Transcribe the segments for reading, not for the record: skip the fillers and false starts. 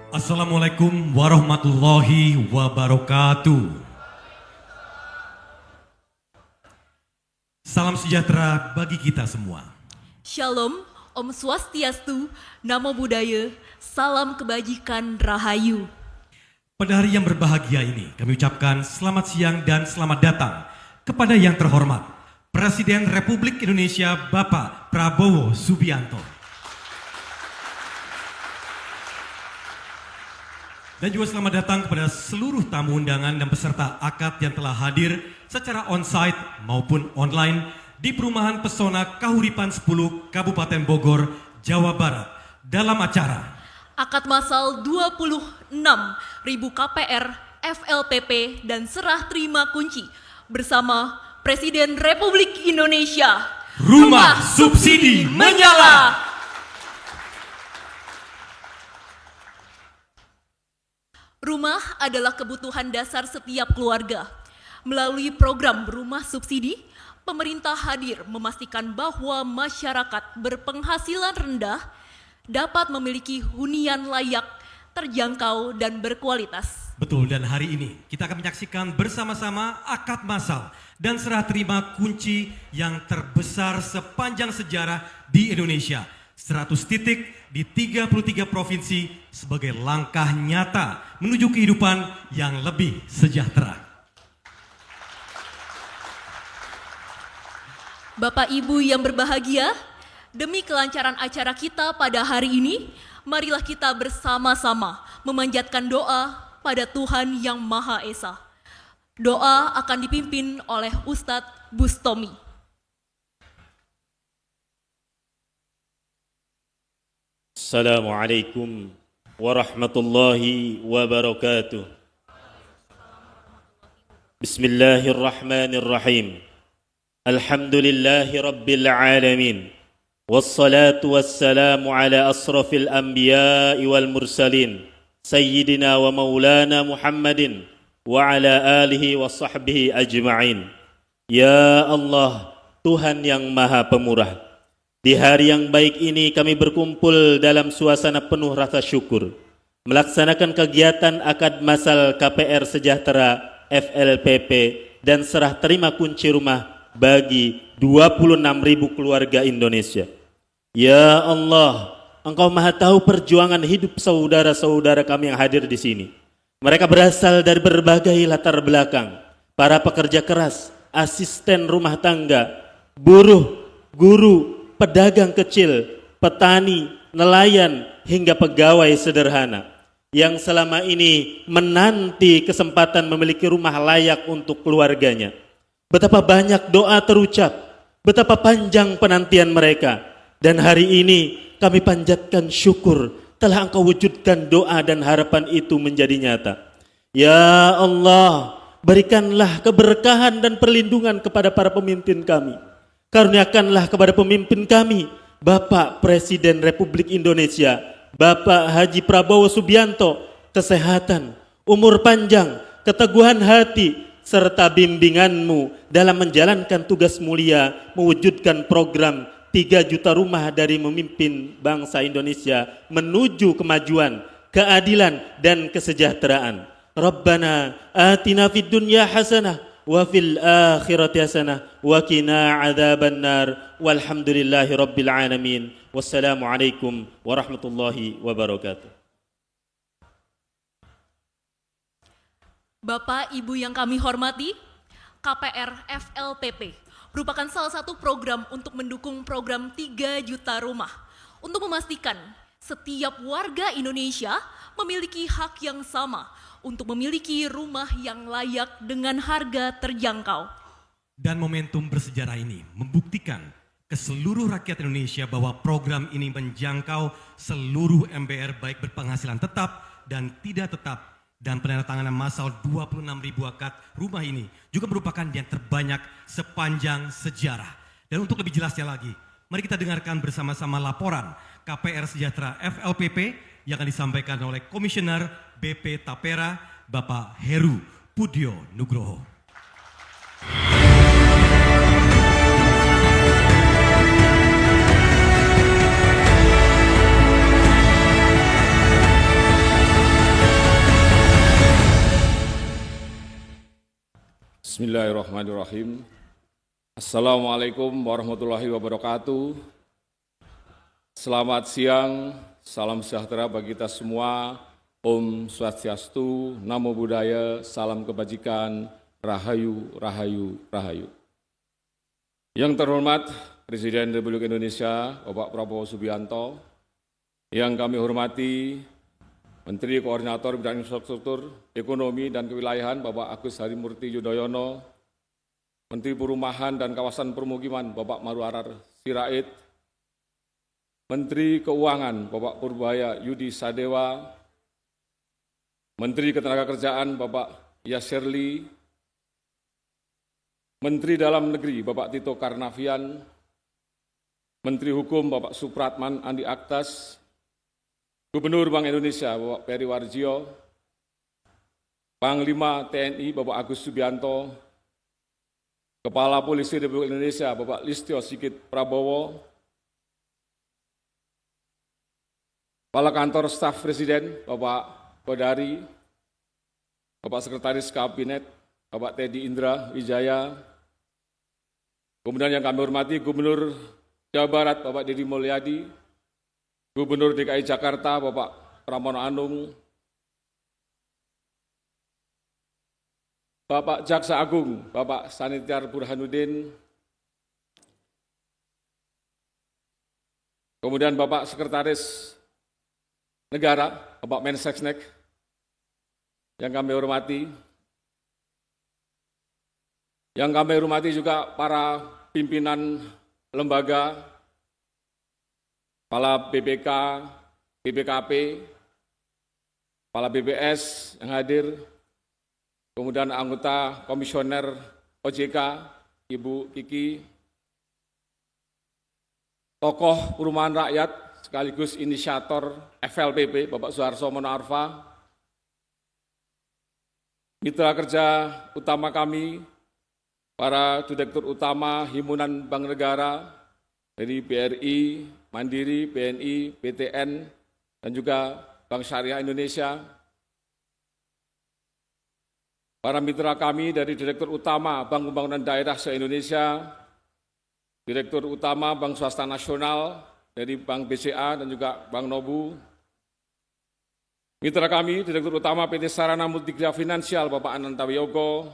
Assalamualaikum warahmatullahi wabarakatuh. Salam sejahtera bagi kita semua. Shalom, Om Swastiastu, Namo Buddhaya, salam kebajikan Rahayu. Pada hari yang berbahagia ini, kami ucapkan selamat siang dan selamat datang kepada yang terhormat Presiden Republik Indonesia Bapak Prabowo Subianto. Dan juga selamat datang kepada seluruh tamu undangan dan peserta akad yang telah hadir secara on-site maupun online di Perumahan Pesona Kahuripan 10 Kabupaten Bogor, Jawa Barat dalam acara Akad Massal 26.000 KPR, FLPP, dan serah terima kunci bersama Presiden Republik Indonesia. Rumah Subsidi Menyala. Rumah adalah kebutuhan dasar setiap keluarga. Melalui program Rumah Subsidi, pemerintah hadir memastikan bahwa masyarakat berpenghasilan rendah dapat memiliki hunian layak, terjangkau, dan berkualitas. Betul, dan hari ini kita akan menyaksikan bersama-sama akad massal dan serah terima kunci yang terbesar sepanjang sejarah di Indonesia. 100 titik di 33 provinsi sebagai langkah nyata menuju kehidupan yang lebih sejahtera. Bapak Ibu yang berbahagia, demi kelancaran acara kita pada hari ini, marilah kita bersama-sama memanjatkan doa pada Tuhan Yang Maha Esa. Doa akan dipimpin oleh Ustadz Bustomi. Assalamualaikum warahmatullahi wabarakatuh. Bismillahirrahmanirrahim. Alhamdulillahi rabbil alamin. Wassalatu wassalamu ala asrafil anbiya'i wal mursalin. Sayyidina wa maulana Muhammadin wa ala alihi wa sahbihi ajma'in. Ya Allah, Tuhan yang Maha Pemurah, di hari yang baik ini kami berkumpul dalam suasana penuh rasa syukur, melaksanakan kegiatan akad massal KPR Sejahtera FLPP dan serah terima kunci rumah bagi 26.000 keluarga Indonesia. Ya Allah, Engkau Maha tahu perjuangan hidup saudara-saudara kami yang hadir di sini. Mereka berasal dari berbagai latar belakang, para pekerja keras, asisten rumah tangga, buruh, guru, pedagang kecil, petani, nelayan, hingga pegawai sederhana yang selama ini menanti kesempatan memiliki rumah layak untuk keluarganya. Betapa banyak doa terucap, betapa panjang penantian mereka, dan hari ini kami panjatkan syukur telah Engkau wujudkan doa dan harapan itu menjadi nyata. Ya Allah, berikanlah keberkahan dan perlindungan kepada para pemimpin kami. Karuniakanlah kepada pemimpin kami, Bapak Presiden Republik Indonesia, Bapak Haji Prabowo Subianto, kesehatan, umur panjang, keteguhan hati, serta bimbingan-Mu dalam menjalankan tugas mulia mewujudkan program 3 juta rumah dari memimpin bangsa Indonesia menuju kemajuan, keadilan, dan kesejahteraan. Rabbana atina fid dunya hasanah wa fil akhirati hasanah wa qina adzabannar walhamdulillahi rabbil alamin. Wassalamualaikum warahmatullahi wabarakatuh. Bapak, Ibu yang kami hormati, KPR FLPP merupakan salah satu program untuk mendukung program 3 juta rumah untuk memastikan setiap warga Indonesia memiliki hak yang sama untuk memiliki rumah yang layak dengan harga terjangkau. Dan momentum bersejarah ini membuktikan ke seluruh rakyat Indonesia bahwa program ini menjangkau seluruh MBR baik berpenghasilan tetap dan tidak tetap. Dan penandatanganan massal 26.000 akad rumah ini juga merupakan yang terbanyak sepanjang sejarah. Dan untuk lebih jelasnya lagi, mari kita dengarkan bersama-sama laporan KPR Sejahtera FLPP yang akan disampaikan oleh Komisioner BP Tapera, Bapak Heru Pudyo Nugroho. Bismillahirrahmanirrahim. Assalamualaikum warahmatullahi wabarakatuh. Selamat siang, salam sejahtera bagi kita semua. Om Swastiastu, Namo Buddhaya, salam kebajikan, Rahayu, Rahayu, Rahayu. Yang terhormat Presiden Republik Indonesia, Bapak Prabowo Subianto, yang kami hormati Menteri Koordinator Bidang Infrastruktur, Ekonomi, dan Kewilayahan, Bapak Agus Harimurti Yudhoyono, Menteri Perumahan dan Kawasan Permukiman, Bapak Marwarar Sirait, Menteri Keuangan, Bapak Purbaya Yudi Sadewa, Menteri Ketenagakerjaan, Bapak Yasirli, Menteri Dalam Negeri, Bapak Tito Karnavian, Menteri Hukum, Bapak Supratman Andi Aktas, Gubernur Bank Indonesia, Bapak Peri Warjio, Panglima TNI, Bapak Agus Subianto, Kepala Polisi Republik Indonesia, Bapak Listio Sigit Prabowo, Kepala Kantor Staf Presiden, Bapak Kodari, Bapak Sekretaris Kabinet, Bapak Teddy Indra Wijaya, kemudian yang kami hormati Gubernur Jawa Barat, Bapak Deddy Mulyadi, Gubernur DKI Jakarta, Bapak Pramono Anung, Bapak Jaksa Agung, Bapak Sanitiar Burhanuddin, kemudian Bapak Sekretaris Negara, Bapak Mensesnek, yang kami hormati. Yang kami hormati juga para pimpinan lembaga, Kepala BPK, BPKP, Kepala BBS yang hadir, kemudian anggota Komisioner OJK, Ibu Kiki, tokoh perumahan rakyat sekaligus inisiator FLPP, Bapak Suharso Monoarfa, mitra kerja utama kami, para direktur utama Himpunan Bank Negara dari BRI, Mandiri, BNI, BTN, dan juga Bank Syariah Indonesia. Para mitra kami dari Direktur Utama Bank Pembangunan Daerah se-Indonesia, Direktur Utama Bank Swasta Nasional dari Bank BCA dan juga Bank Nobu. Mitra kami, Direktur Utama PT Sarana Multimedia Finansial, Bapak Ananta Wiyogo,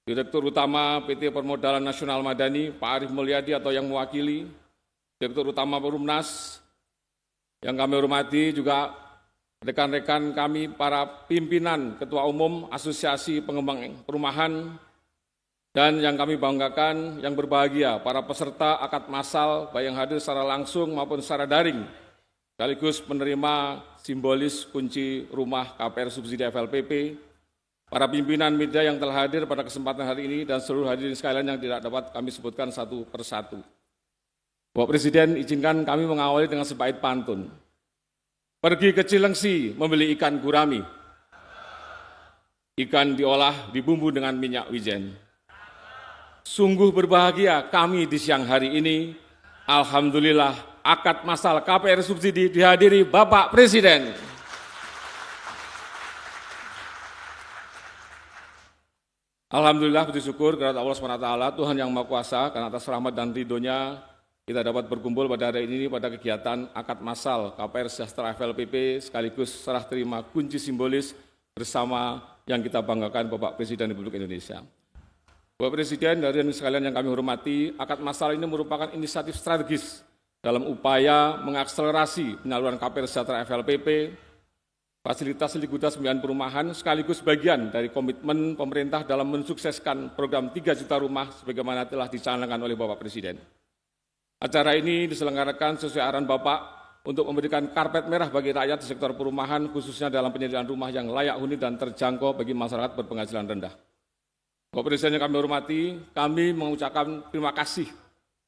Direktur Utama PT Permodalan Nasional Madani, Pak Arif Mulyadi atau yang mewakili, Direktur Utama Perumnas, yang kami hormati juga rekan-rekan kami, para pimpinan Ketua Umum Asosiasi Pengembang Perumahan, dan yang kami banggakan, yang berbahagia, para peserta akad massal, baik yang hadir secara langsung maupun secara daring, sekaligus penerima simbolis kunci rumah KPR subsidi FLPP, para pimpinan media yang telah hadir pada kesempatan hari ini, dan seluruh hadirin sekalian yang tidak dapat kami sebutkan satu persatu. Bapak Presiden, izinkan kami mengawali dengan sebaik pantun. Pergi ke Cilengsi membeli ikan gurami. Ikan diolah dibumbu dengan minyak wijen. Sungguh berbahagia kami di siang hari ini. Alhamdulillah akad massal KPR subsidi dihadiri Bapak Presiden. Alhamdulillah puji syukur kepada Allah SWT, Tuhan yang Maha Kuasa, karena atas rahmat dan ridhonya kita dapat berkumpul pada hari ini pada kegiatan akad massal KPR Sejahtera FLPP sekaligus serah terima kunci simbolis bersama yang kita banggakan Bapak Presiden Republik Indonesia. Bapak Presiden, hadirin sekalian yang kami hormati, akad massal ini merupakan inisiatif strategis dalam upaya mengakselerasi penyaluran KPR Sejahtera FLPP, fasilitas likuiditas pembiayaan perumahan sekaligus bagian dari komitmen pemerintah dalam mensukseskan program 3 juta rumah sebagaimana telah dicanangkan oleh Bapak Presiden. Acara ini diselenggarakan sesuai arahan Bapak untuk memberikan karpet merah bagi rakyat di sektor perumahan, khususnya dalam penyediaan rumah yang layak huni dan terjangkau bagi masyarakat berpenghasilan rendah. Bapak Presiden yang kami hormati, kami mengucapkan terima kasih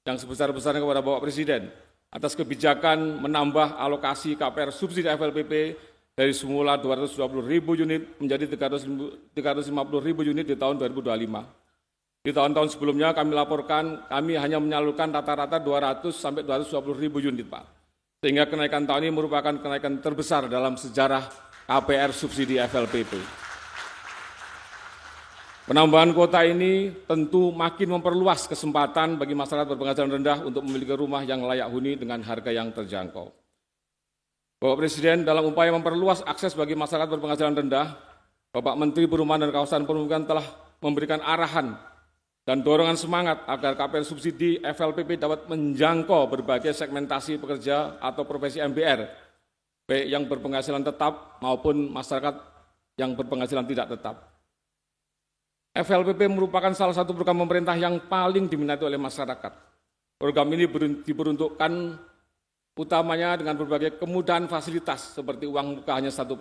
yang sebesar-besarnya kepada Bapak Presiden atas kebijakan menambah alokasi KPR subsidi FLPP dari semula 220.000 unit menjadi 350.000 unit di tahun 2025. Di tahun-tahun sebelumnya kami laporkan, kami hanya menyalurkan rata-rata 200 sampai 220.000 unit, Pak. Sehingga kenaikan tahun ini merupakan kenaikan terbesar dalam sejarah KPR subsidi FLPP. Penambahan kuota ini tentu makin memperluas kesempatan bagi masyarakat berpenghasilan rendah untuk memiliki rumah yang layak huni dengan harga yang terjangkau. Bapak Presiden, dalam upaya memperluas akses bagi masyarakat berpenghasilan rendah, Bapak Menteri Perumahan dan Kawasan Permukiman telah memberikan arahan dan dorongan semangat agar KPR subsidi FLPP dapat menjangkau berbagai segmentasi pekerja atau profesi MBR, baik yang berpenghasilan tetap maupun masyarakat yang berpenghasilan tidak tetap. FLPP merupakan salah satu program pemerintah yang paling diminati oleh masyarakat. Program ini diperuntukkan utamanya dengan berbagai kemudahan fasilitas seperti uang muka hanya 1%,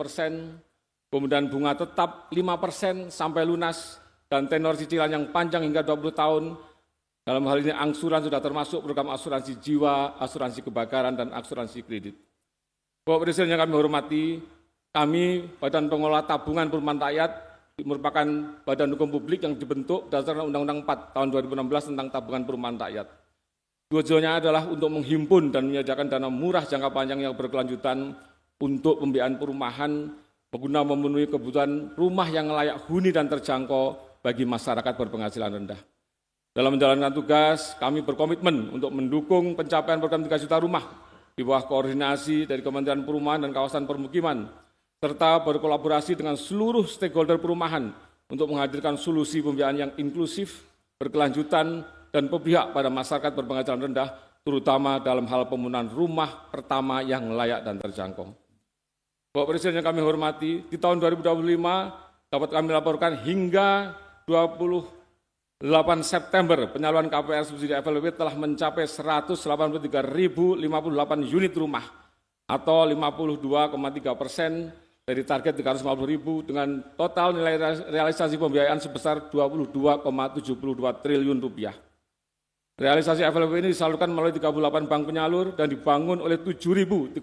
kemudian bunga tetap 5% sampai lunas, dan tenor cicilan yang panjang hingga 20 tahun. Dalam hal ini angsuran sudah termasuk program asuransi jiwa, asuransi kebakaran, dan asuransi kredit. Bapak Presiden yang kami hormati, kami Badan Pengelola Tabungan Perumahan Rakyat merupakan badan hukum publik yang dibentuk berdasarkan Undang-Undang 4 tahun 2016 tentang tabungan perumahan rakyat. Tujuannya adalah untuk menghimpun dan menyediakan dana murah jangka panjang yang berkelanjutan untuk pembiayaan perumahan guna memenuhi kebutuhan rumah yang layak huni dan terjangkau bagi masyarakat berpenghasilan rendah. Dalam menjalankan tugas, kami berkomitmen untuk mendukung pencapaian program 3 juta rumah di bawah koordinasi dari Kementerian Perumahan dan Kawasan Permukiman, serta berkolaborasi dengan seluruh stakeholder perumahan untuk menghadirkan solusi pembiayaan yang inklusif, berkelanjutan, dan berpihak pada masyarakat berpenghasilan rendah, terutama dalam hal pembangunan rumah pertama yang layak dan terjangkau. Bapak Presiden yang kami hormati, di tahun 2025 dapat kami laporkan hingga 28 September penyaluran KPR subsidi FLPP telah mencapai 183.058 unit rumah atau 52,3% dari target 350.000 dengan total nilai realisasi pembiayaan sebesar 22,72 triliun rupiah. Realisasi FLPP ini disalurkan melalui 38 bank penyalur dan dibangun oleh 7.382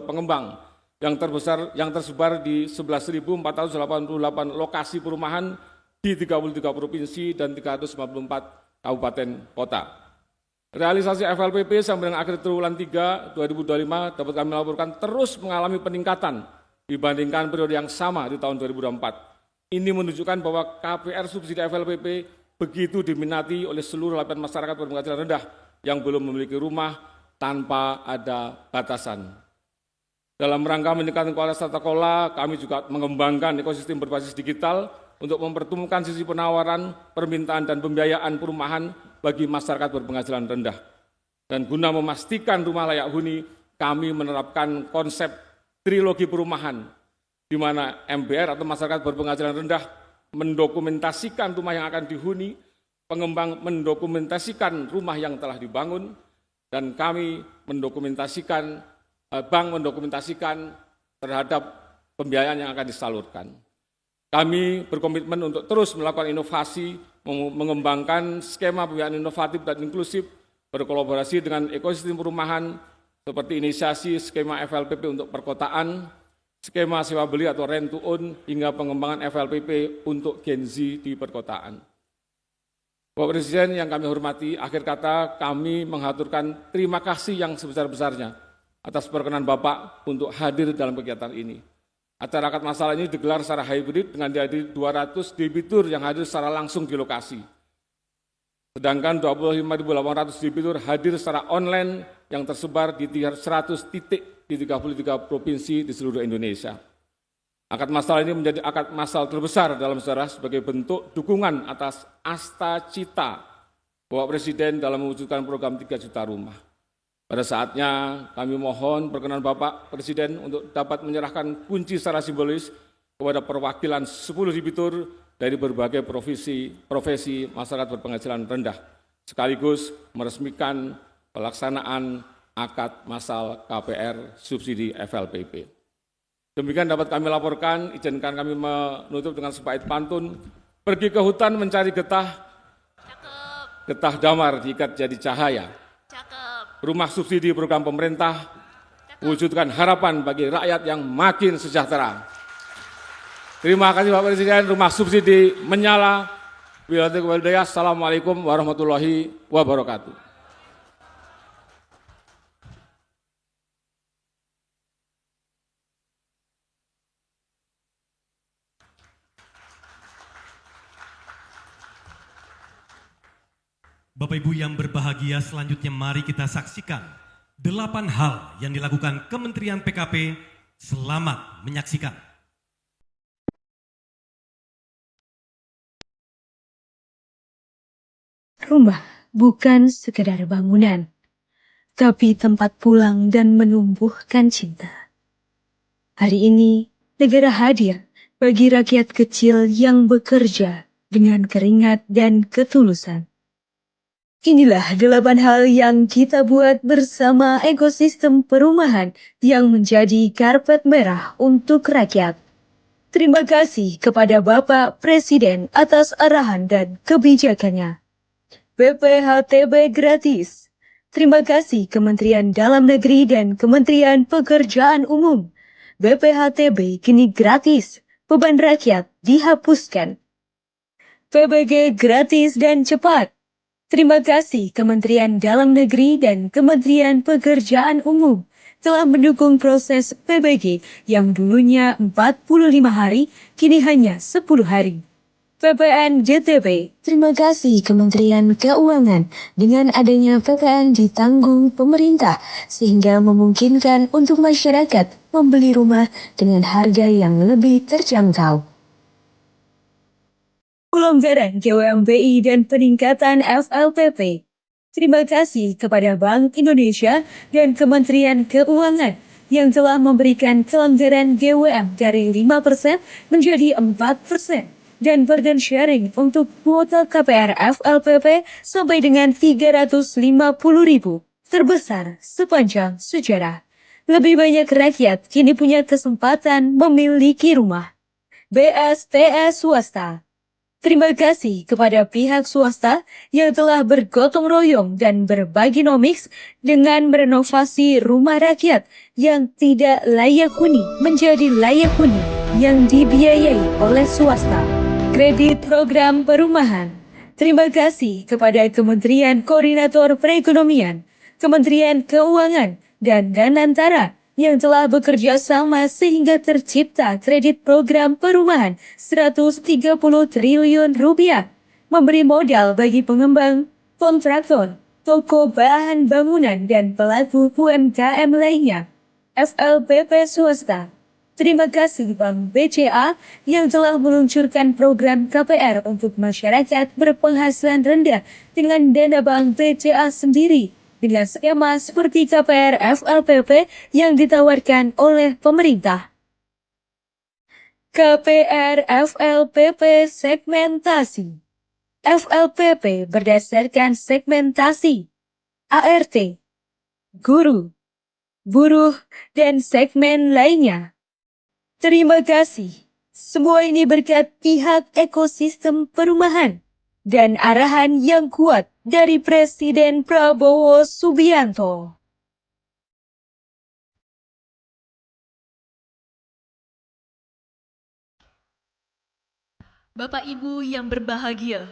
pengembang yang tersebar di 11.488 lokasi perumahan di 33 provinsi dan 394 kabupaten kota. Realisasi FLPP sampai dengan akhir triwulan 3 2025 dapat kami laporkan terus mengalami peningkatan dibandingkan periode yang sama di tahun 2024. Ini menunjukkan bahwa KPR subsidi FLPP begitu diminati oleh seluruh lapisan masyarakat berpenghasilan rendah yang belum memiliki rumah tanpa ada batasan. Dalam rangka meningkatkan kualitas tata kelola, kami juga mengembangkan ekosistem berbasis digital untuk mempertemukan sisi penawaran, permintaan, dan pembiayaan perumahan bagi masyarakat berpenghasilan rendah. Dan guna memastikan rumah layak huni, kami menerapkan konsep trilogi perumahan, di mana MBR atau masyarakat berpenghasilan rendah mendokumentasikan rumah yang akan dihuni, pengembang mendokumentasikan rumah yang telah dibangun, dan kami mendokumentasikan, bank mendokumentasikan terhadap pembiayaan yang akan disalurkan. Kami berkomitmen untuk terus melakukan inovasi, mengembangkan skema pembiayaan inovatif dan inklusif, berkolaborasi dengan ekosistem perumahan, seperti inisiasi skema FLPP untuk perkotaan, skema sewa beli atau rent to own, hingga pengembangan FLPP untuk Gen Z di perkotaan. Bapak Presiden yang kami hormati, akhir kata kami mengaturkan terima kasih yang sebesar-besarnya atas perkenan Bapak untuk hadir dalam kegiatan ini. Acara akad masalah ini digelar secara hybrid dengan dihadiri 200 debitur yang hadir secara langsung di lokasi. Sedangkan 25.800 debitur hadir secara online yang tersebar di 100 titik di 33 provinsi di seluruh Indonesia. Akad massal ini menjadi akad massal terbesar dalam sejarah sebagai bentuk dukungan atas asta cita Bapak Presiden dalam mewujudkan program 3 juta rumah. Pada saatnya kami mohon perkenan Bapak Presiden untuk dapat menyerahkan kunci secara simbolis kepada perwakilan 10 debitur dari berbagai profesi masyarakat berpenghasilan rendah, sekaligus meresmikan pelaksanaan akad massal KPR subsidi FLPP. Demikian dapat kami laporkan, izinkan kami menutup dengan sebaik pantun, pergi ke hutan mencari getah, getah damar diikat jadi cahaya. Rumah subsidi program pemerintah, wujudkan harapan bagi rakyat yang makin sejahtera. Terima kasih Bapak Presiden, rumah subsidi menyala. Assalamualaikum warahmatullahi wabarakatuh. Bapak Ibu yang berbahagia, selanjutnya mari kita saksikan 8 hal yang dilakukan Kementerian PKP. Selamat menyaksikan. Rumah bukan sekedar bangunan, tapi tempat pulang dan menumbuhkan cinta. Hari ini, negara hadir bagi rakyat kecil yang bekerja dengan keringat dan ketulusan. Inilah 8 hal yang kita buat bersama ekosistem perumahan yang menjadi karpet merah untuk rakyat. Terima kasih kepada Bapak Presiden atas arahan dan kebijakannya. BPHTB gratis. Terima kasih Kementerian Dalam Negeri dan Kementerian Pekerjaan Umum. BPHTB kini gratis. Beban rakyat dihapuskan. PBG gratis dan cepat. Terima kasih Kementerian Dalam Negeri dan Kementerian Pekerjaan Umum telah mendukung proses PBG yang dulunya 45 hari, kini hanya 10 hari. PPN JTB, terima kasih Kementerian Keuangan. Dengan adanya PPN ditanggung pemerintah, sehingga memungkinkan untuk masyarakat membeli rumah dengan harga yang lebih terjangkau. Pelonggaran GWMBI dan peningkatan FLPP. Terima kasih kepada Bank Indonesia dan Kementerian Keuangan yang telah memberikan kelonggaran GWM dari 5% menjadi 4% dan burden sharing untuk kuota KPR FLPP sampai dengan 350.000, terbesar sepanjang sejarah. Lebih banyak rakyat kini punya kesempatan memiliki rumah. BSTS swasta. Terima kasih kepada pihak swasta yang telah bergotong royong dan berbagi nomiks dengan merenovasi rumah rakyat yang tidak layak huni menjadi layak huni yang dibiayai oleh swasta. Kredit program perumahan. Terima kasih kepada Kementerian Koordinator Perekonomian, Kementerian Keuangan, dan Danantara yang telah bekerja sama sehingga tercipta kredit program perumahan 130 triliun rupiah, memberi modal bagi pengembang, kontraktor, toko bahan bangunan dan pelaku UMKM lainnya. FLPP swasta. Terima kasih Bank BCA yang telah meluncurkan program KPR untuk masyarakat berpenghasilan rendah dengan dana Bank BCA sendiri, dengan skema seperti KPR FLPP yang ditawarkan oleh pemerintah. KPR FLPP segmentasi. FLPP berdasarkan segmentasi ART, guru, buruh, dan segmen lainnya. Terima kasih. Semua ini berkat pihak ekosistem perumahan dan arahan yang kuat dari Presiden Prabowo Subianto. Bapak Ibu yang berbahagia,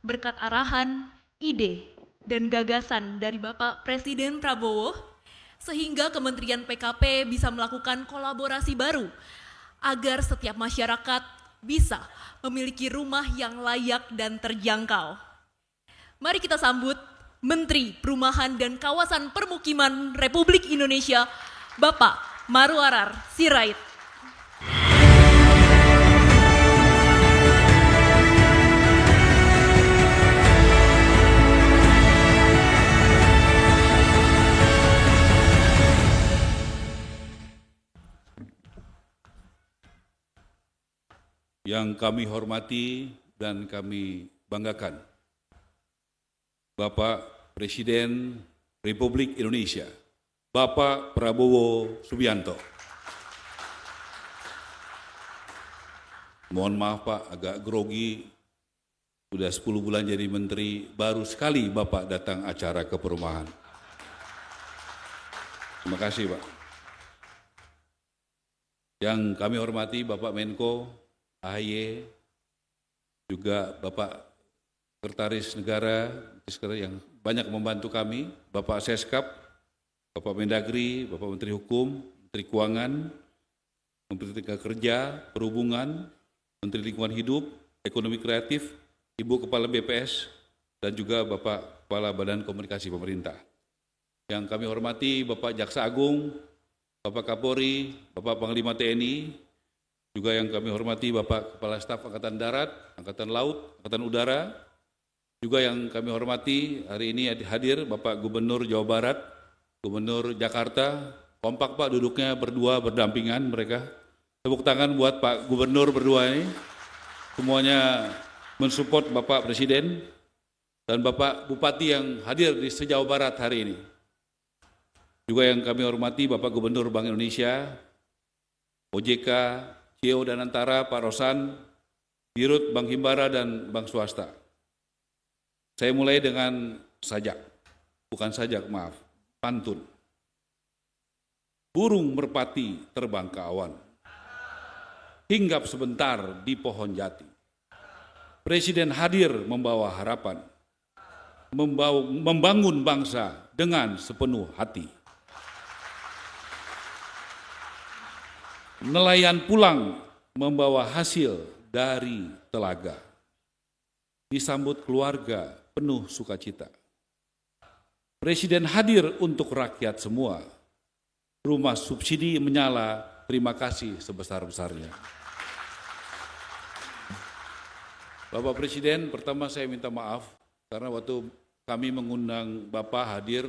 berkat arahan, ide, dan gagasan dari Bapak Presiden Prabowo, sehingga Kementerian PKP bisa melakukan kolaborasi baru agar setiap masyarakat bisa memiliki rumah yang layak dan terjangkau. Mari kita sambut Menteri Perumahan dan Kawasan Permukiman Republik Indonesia, Bapak Marwarar Sirait. Yang kami hormati dan kami banggakan, Bapak Presiden Republik Indonesia, Bapak Prabowo Subianto. Mohon maaf Pak, agak grogi, sudah 10 bulan jadi menteri, baru sekali Bapak datang acara ke perumahan. Terima kasih Pak. Yang kami hormati Bapak Menko, AHY, juga Bapak Sekretaris Negara yang banyak membantu kami, Bapak Seskap, Bapak Mendagri, Bapak Menteri Hukum, Menteri Keuangan, Menteri Tenaga Kerja, Perhubungan, Menteri Lingkungan Hidup, Ekonomi Kreatif, Ibu Kepala BPS, dan juga Bapak Kepala Badan Komunikasi Pemerintah. Yang kami hormati Bapak Jaksa Agung, Bapak Kapolri, Bapak Panglima TNI, juga yang kami hormati Bapak Kepala Staf Angkatan Darat, Angkatan Laut, Angkatan Udara, juga yang kami hormati hari ini hadir Bapak Gubernur Jawa Barat, Gubernur Jakarta, kompak Pak duduknya berdua berdampingan mereka. Tepuk tangan buat Pak Gubernur berdua ini, semuanya mensupport Bapak Presiden dan Bapak Bupati yang hadir di se-Jawa Barat hari ini. Juga yang kami hormati Bapak Gubernur Bank Indonesia, OJK, CEO dan Antara, Pak Rosan, Dirut Bank Himbara dan Bank Swasta. Saya mulai dengan pantun. Burung merpati terbang ke awan, hinggap sebentar di pohon jati. Presiden hadir membawa harapan, membangun bangsa dengan sepenuh hati. Nelayan pulang membawa hasil dari telaga. Disambut keluarga penuh sukacita. Presiden hadir untuk rakyat semua. Rumah subsidi menyala, terima kasih sebesar-besarnya. Bapak Presiden, pertama saya minta maaf karena waktu kami mengundang Bapak hadir,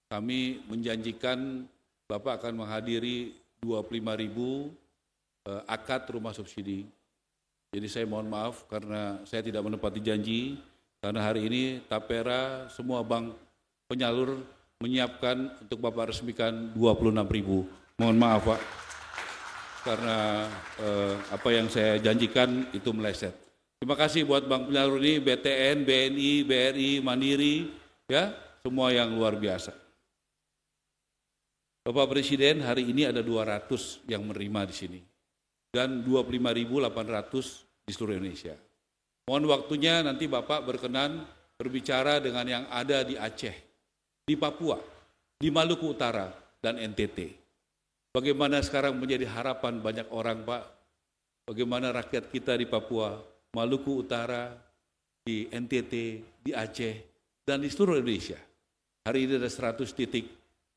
kami menjanjikan Bapak akan menghadiri 25.000 akad rumah subsidi. Jadi saya mohon maaf karena saya tidak menepati janji, karena hari ini Tapera semua bank penyalur menyiapkan untuk Bapak resmikan 26.000. Mohon maaf Pak, karena apa yang saya janjikan itu meleset. Terima kasih buat bank penyalur ini, BTN, BNI, BRI, Mandiri, ya semua yang luar biasa. Bapak Presiden, hari ini ada 200 yang menerima di sini dan 25.800 di seluruh Indonesia. Mohon waktunya nanti Bapak berkenan berbicara dengan yang ada di Aceh, di Papua, di Maluku Utara, dan NTT. Bagaimana sekarang menjadi harapan banyak orang Pak, bagaimana rakyat kita di Papua, Maluku Utara, di NTT, di Aceh, dan di seluruh Indonesia. Hari ini ada 100 titik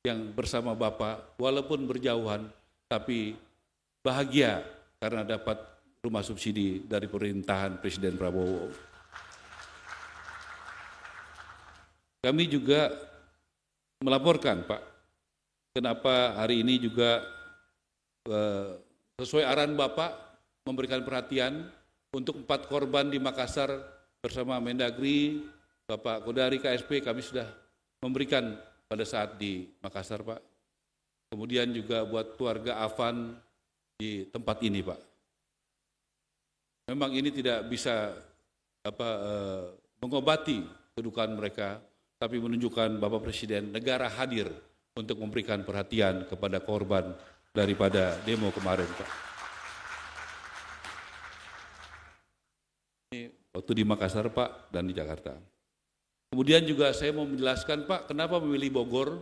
yang bersama Bapak, walaupun berjauhan, tapi bahagia karena dapat rumah subsidi dari pemerintahan Presiden Prabowo. Kami juga melaporkan Pak, kenapa hari ini juga sesuai arahan Bapak memberikan perhatian untuk 4 korban di Makassar bersama Mendagri, Bapak Kodari KSP, kami sudah memberikan pada saat di Makassar Pak. Kemudian juga buat keluarga Afan di tempat ini Pak. Memang ini tidak bisa mengobati kedukaan mereka, tapi menunjukkan Bapak Presiden negara hadir untuk memberikan perhatian kepada korban daripada demo kemarin Pak. Ini waktu di Makassar Pak dan di Jakarta. Kemudian juga saya mau menjelaskan Pak, kenapa memilih Bogor?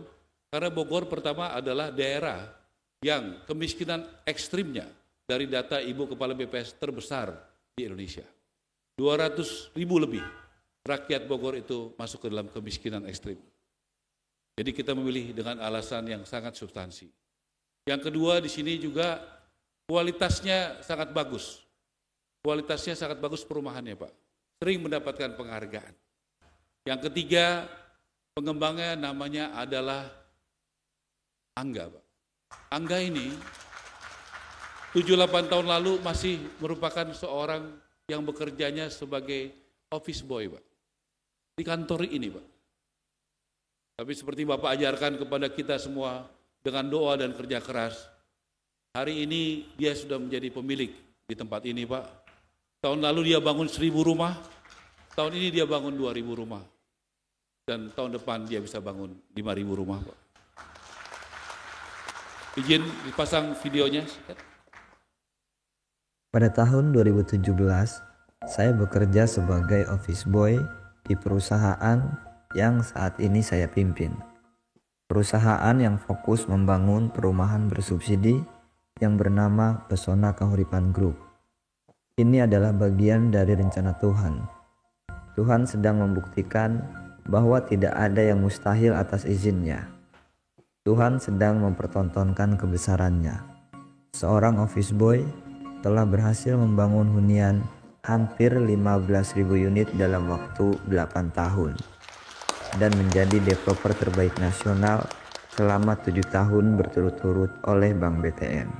Karena Bogor pertama adalah daerah yang kemiskinan ekstrimnya dari data Ibu Kepala BPS terbesar di Indonesia. 200.000 lebih rakyat Bogor itu masuk ke dalam kemiskinan ekstrim. Jadi kita memilih dengan alasan yang sangat substansi. Yang kedua di sini juga kualitasnya sangat bagus. Kualitasnya sangat bagus perumahannya Pak. Sering mendapatkan penghargaan. Yang ketiga, pengembangnya namanya adalah Angga, Pak. Angga ini 7-8 tahun lalu masih merupakan seorang yang bekerjanya sebagai office boy, Pak. Di kantor ini, Pak. Tapi seperti Bapak ajarkan kepada kita semua dengan doa dan kerja keras, hari ini dia sudah menjadi pemilik di tempat ini, Pak. Tahun lalu dia bangun 1.000 rumah, tahun ini dia bangun 2.000 rumah. Dan tahun depan dia bisa bangun 5.000 rumah, Pak. Izin dipasang videonya. Pada tahun 2017, saya bekerja sebagai office boy di perusahaan yang saat ini saya pimpin. Perusahaan yang fokus membangun perumahan bersubsidi yang bernama Pesona Kahuripan Group. Ini adalah bagian dari rencana Tuhan. Tuhan sedang membuktikan bahwa tidak ada yang mustahil atas izinnya. Tuhan sedang mempertontonkan kebesarannya. Seorang office boy telah berhasil membangun hunian hampir 15.000 unit dalam waktu 8 tahun dan menjadi developer terbaik nasional selama 7 tahun berturut-turut oleh Bank BTN.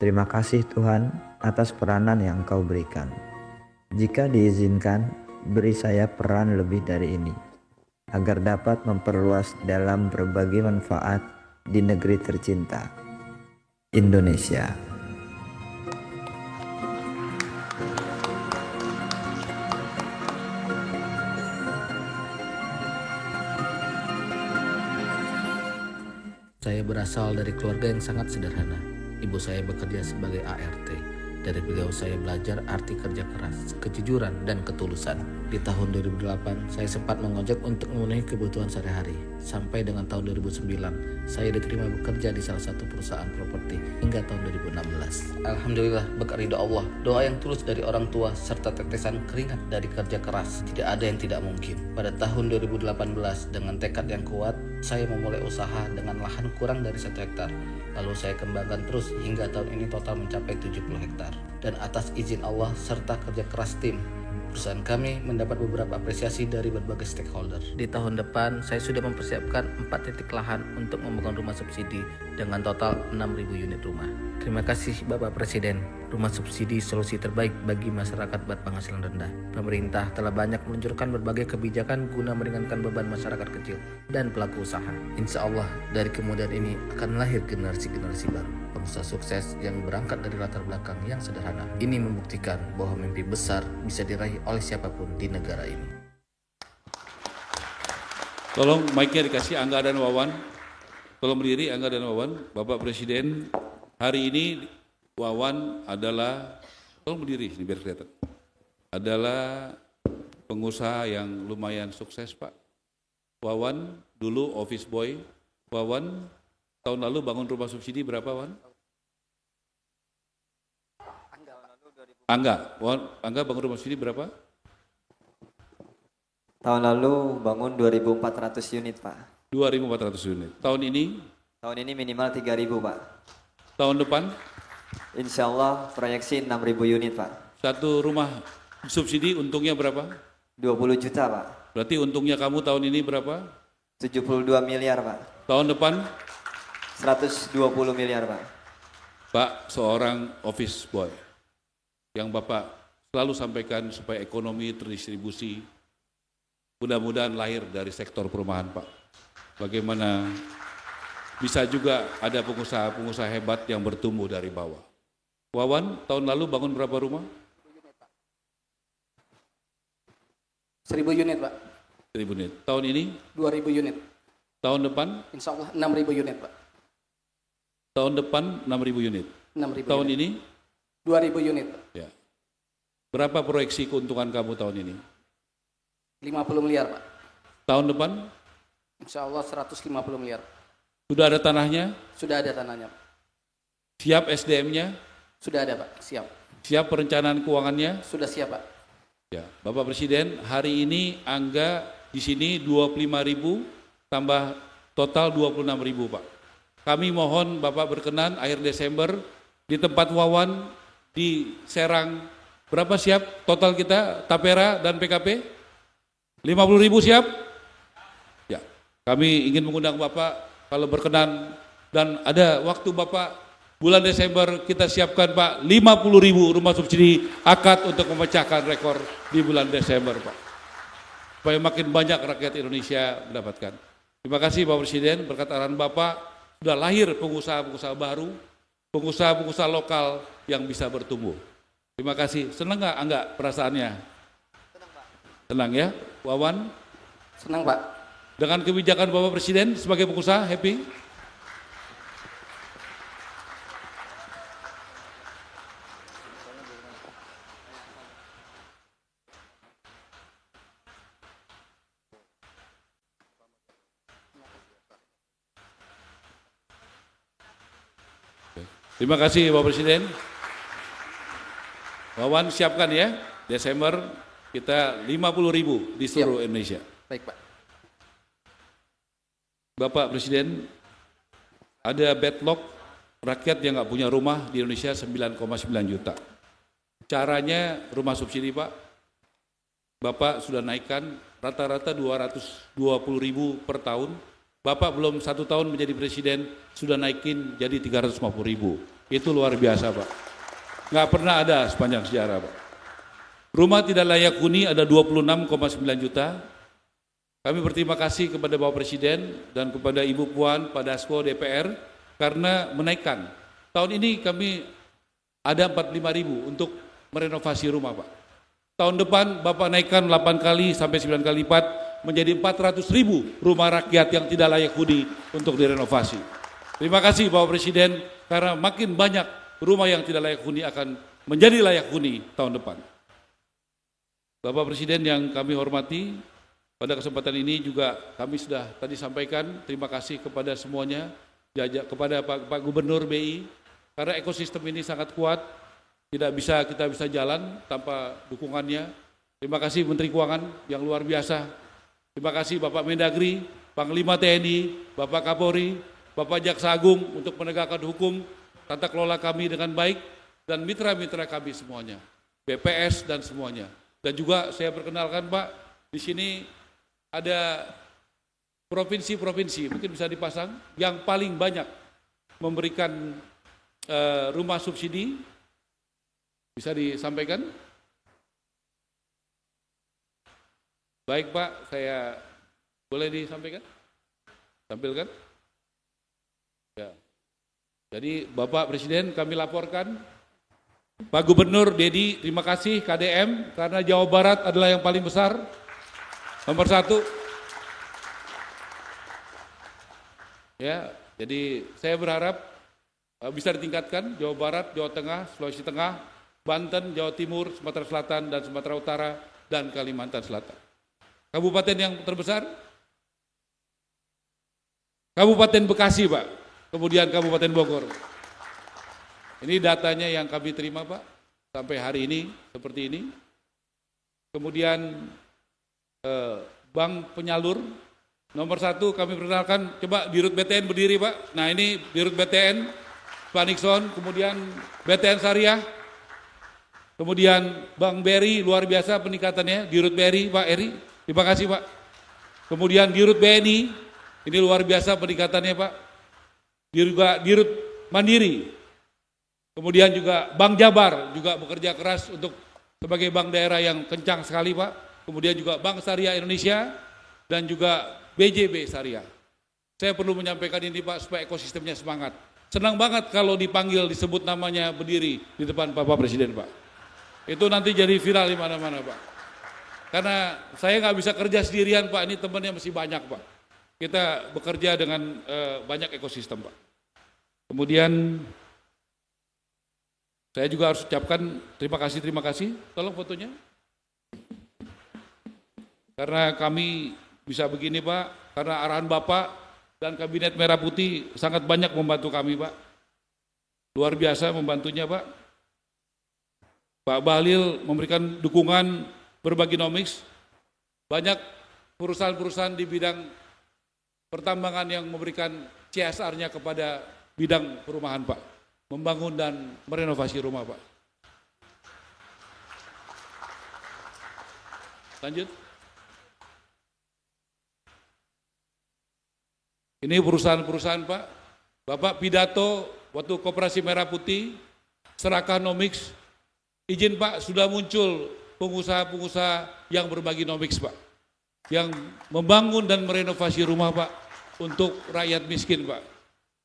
Terima kasih Tuhan atas peranan yang Engkau berikan. Jika diizinkan, beri saya peran lebih dari ini, agar dapat memperluas dalam berbagai manfaat di negeri tercinta, Indonesia. Saya berasal dari keluarga yang sangat sederhana. Ibu saya bekerja sebagai ART. Dari beliau saya belajar arti kerja keras, kejujuran, dan ketulusan. Di tahun 2008, saya sempat mengojek untuk memenuhi kebutuhan sehari-hari. Sampai dengan tahun 2009, saya diterima bekerja di salah satu perusahaan properti hingga tahun 2016. Alhamdulillah, berkat ridha Allah, doa yang tulus dari orang tua, serta tetesan keringat dari kerja keras, tidak ada yang tidak mungkin. Pada tahun 2018, dengan tekad yang kuat, saya memulai usaha dengan lahan kurang dari 1 hektar. Lalu saya kembangkan terus hingga tahun ini total mencapai 70 hektar. Dan atas izin Allah serta kerja keras tim, perusahaan kami mendapat beberapa apresiasi dari berbagai stakeholder. Di tahun depan, saya sudah mempersiapkan 4 titik lahan untuk membangun rumah subsidi dengan total 6.000 unit rumah. Terima kasih Bapak Presiden. Rumah subsidi solusi terbaik bagi masyarakat berpenghasilan rendah. Pemerintah telah banyak meluncurkan berbagai kebijakan guna meringankan beban masyarakat kecil dan pelaku usaha. Insya Allah dari kemudian ini akan lahir generasi-generasi baru, pengusaha sukses yang berangkat dari latar belakang yang sederhana. Ini membuktikan bahwa mimpi besar bisa diraih oleh siapapun di negara ini. Tolong mic-nya dikasih Angga dan Wawan. Tolong berdiri Angga dan Wawan. Bapak Presiden, hari ini Wawan adalah, tolong berdiri ini biar kelihatan, adalah pengusaha yang lumayan sukses Pak. Wawan dulu office boy. Wawan tahun lalu bangun rumah subsidi berapa Wan? Angga bangun rumah subsidi berapa? Tahun lalu bangun 2.400 unit Pak. 2.400 unit. Tahun ini? Tahun ini minimal 3.000 Pak. Tahun depan? Insya Allah proyeksi 6.000 unit Pak. Satu rumah subsidi untungnya berapa? 20 juta Pak. Berarti untungnya kamu tahun ini berapa? 72 miliar Pak. Tahun depan? 120 miliar Pak. Pak, seorang office boy yang Bapak selalu sampaikan supaya ekonomi terdistribusi, mudah-mudahan lahir dari sektor perumahan Pak. Bagaimana bisa juga ada pengusaha-pengusaha hebat yang bertumbuh dari bawah. Wawan, tahun lalu bangun berapa rumah? 1.000 unit Pak. 1.000 unit. Tahun ini? 2.000 unit. Tahun depan? Insya Allah 6.000 unit Pak. Tahun depan 6.000 unit. 6.000 tahun unit. ini? 2.000 unit Pak. Ya. Berapa proyeksi keuntungan kamu tahun ini? 50 miliar Pak. Tahun depan? Insya Allah 150 miliar. Sudah ada tanahnya? Sudah ada tanahnya Pak. Siap SDM-nya? Sudah ada Pak, siap. Siap perencanaan keuangannya? Sudah siap Pak. Ya, Bapak Presiden, hari ini Angga di sini 25.000 tambah total 26.000 Pak. Kami mohon Bapak berkenan akhir Desember di tempat Wawan di Serang. Berapa siap total kita Tapera dan PKP? 50.000 siap? Ya, kami ingin mengundang Bapak kalau berkenan dan ada waktu Bapak bulan Desember kita siapkan Pak 50.000 rumah subsidi akad untuk memecahkan rekor di bulan Desember Pak. Supaya makin banyak rakyat Indonesia mendapatkan. Terima kasih Bapak Presiden, berkat arahan Bapak sudah lahir pengusaha-pengusaha baru, pengusaha-pengusaha lokal yang bisa bertumbuh. Terima kasih. Senang nggak Angga perasaannya? Senang Pak. Senang ya, Wawan? Senang Pak. Dengan kebijakan Bapak Presiden sebagai pengusaha, happy? Terima kasih Bapak Presiden. Wawan siapkan ya, Desember Kita 50.000 di seluruh Indonesia. Baik, Pak. Bapak Presiden, ada backlog rakyat yang nggak punya rumah di Indonesia 9,9 juta. Caranya rumah subsidi, Pak. Bapak sudah naikkan rata-rata 220.000 per tahun. Bapak belum 1 tahun menjadi presiden, sudah naikin jadi 350.000. Itu luar biasa, Pak. Nggak pernah ada sepanjang sejarah, Pak. Rumah tidak layak huni ada 26,9 juta. Kami berterima kasih kepada Bapak Presiden dan kepada Ibu Puan, Pak Dasko, DPR, karena menaikkan. Tahun ini kami ada 45.000 untuk merenovasi rumah, Pak. Tahun depan Bapak naikkan 8 kali sampai 9 kali lipat menjadi 400.000 rumah rakyat yang tidak layak huni untuk direnovasi. Terima kasih Bapak Presiden, karena makin banyak rumah yang tidak layak huni akan menjadi layak huni tahun depan. Bapak Presiden yang kami hormati, pada kesempatan ini juga kami sudah tadi sampaikan terima kasih kepada semuanya, kepada Pak Gubernur BI, karena ekosistem ini sangat kuat, tidak bisa kita bisa jalan tanpa dukungannya. Terima kasih Menteri Keuangan yang luar biasa. Terima kasih Bapak Mendagri, Panglima TNI, Bapak Kapolri, Bapak Jaksa Agung untuk menegakkan hukum, tata kelola kami dengan baik, dan mitra-mitra kami semuanya, BPS dan semuanya. Dan juga saya perkenalkan Pak, di sini ada provinsi-provinsi, mungkin bisa dipasang, yang paling banyak memberikan rumah subsidi. Bisa disampaikan? Baik Pak, saya boleh disampaikan? Tampilkan? Ya. Jadi Bapak Presiden kami laporkan, Pak Gubernur Dedi, terima kasih KDM, karena Jawa Barat adalah yang paling besar. Nomor 1, ya, jadi saya berharap bisa ditingkatkan Jawa Barat, Jawa Tengah, Sulawesi Tengah, Banten, Jawa Timur, Sumatera Selatan, dan Sumatera Utara, dan Kalimantan Selatan. Kabupaten yang terbesar, Kabupaten Bekasi, Pak, kemudian Kabupaten Bogor. Ini datanya yang kami terima, Pak, sampai hari ini, seperti ini. Kemudian bank penyalur nomor 1 kami perkenalkan, coba Dirut BTN berdiri Pak. Nah ini Dirut BTN Pak Nixon, kemudian BTN Syariah, kemudian Bank BRI luar biasa peningkatannya, Dirut BRI Pak Eri, terima kasih Pak. Kemudian Dirut BNI, ini luar biasa peningkatannya Pak. Juga Dirut Mandiri, kemudian juga Bank Jabar juga bekerja keras untuk sebagai bank daerah yang kencang sekali Pak. Kemudian juga Bank Syariah Indonesia dan juga BJB Syariah. Saya perlu menyampaikan ini Pak supaya ekosistemnya semangat. Senang banget kalau dipanggil disebut namanya berdiri di depan Bapak Presiden Pak. Itu nanti jadi viral di mana-mana Pak. Karena saya nggak bisa kerja sendirian Pak, ini temannya masih banyak Pak. Kita bekerja dengan banyak ekosistem Pak. Kemudian saya juga harus ucapkan terima kasih. Tolong fotonya. Karena kami bisa begini Pak, karena arahan Bapak dan Kabinet Merah Putih sangat banyak membantu kami Pak. Luar biasa membantunya Pak. Pak Bahlil memberikan dukungan Berbaginomics. Banyak perusahaan-perusahaan di bidang pertambangan yang memberikan CSR-nya kepada bidang perumahan Pak. Membangun dan merenovasi rumah Pak. Lanjut. Ini perusahaan-perusahaan Pak, Bapak pidato waktu Koperasi Merah Putih, Serakanomics, izin Pak sudah muncul pengusaha-pengusaha yang Berbaginomics Pak, yang membangun dan merenovasi rumah Pak untuk rakyat miskin Pak.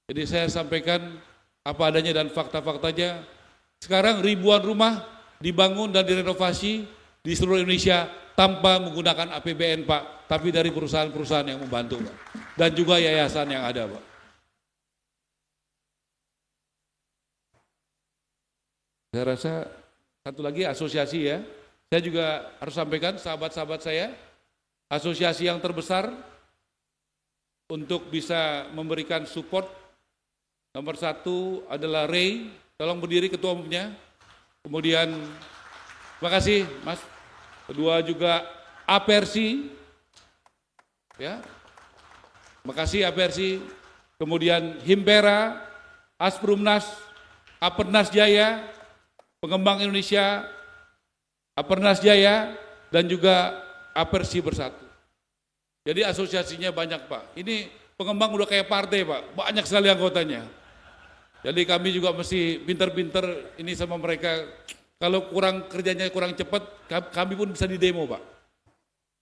Jadi saya sampaikan apa adanya dan fakta-faktanya, sekarang ribuan rumah dibangun dan direnovasi di seluruh Indonesia tanpa menggunakan APBN Pak, tapi dari perusahaan-perusahaan yang membantu Pak. Dan juga yayasan yang ada Pak. Saya rasa satu lagi asosiasi ya, saya juga harus sampaikan sahabat-sahabat saya, asosiasi yang terbesar untuk bisa memberikan support, nomor 1 adalah Ray, tolong berdiri ketua umumnya, kemudian terima kasih Mas, Kedua juga Apersi, ya, makasih Apersi. Kemudian Himpera, Asprumnas, Apernas Jaya, Pengembang Indonesia, Apernas Jaya, dan juga Apersi Bersatu. Jadi asosiasinya banyak Pak. Ini pengembang udah kayak partai Pak, banyak sekali anggotanya. Jadi kami juga mesti pinter-pinter ini sama mereka. Kalau kerjanya kurang cepat, kami pun bisa di demo Pak.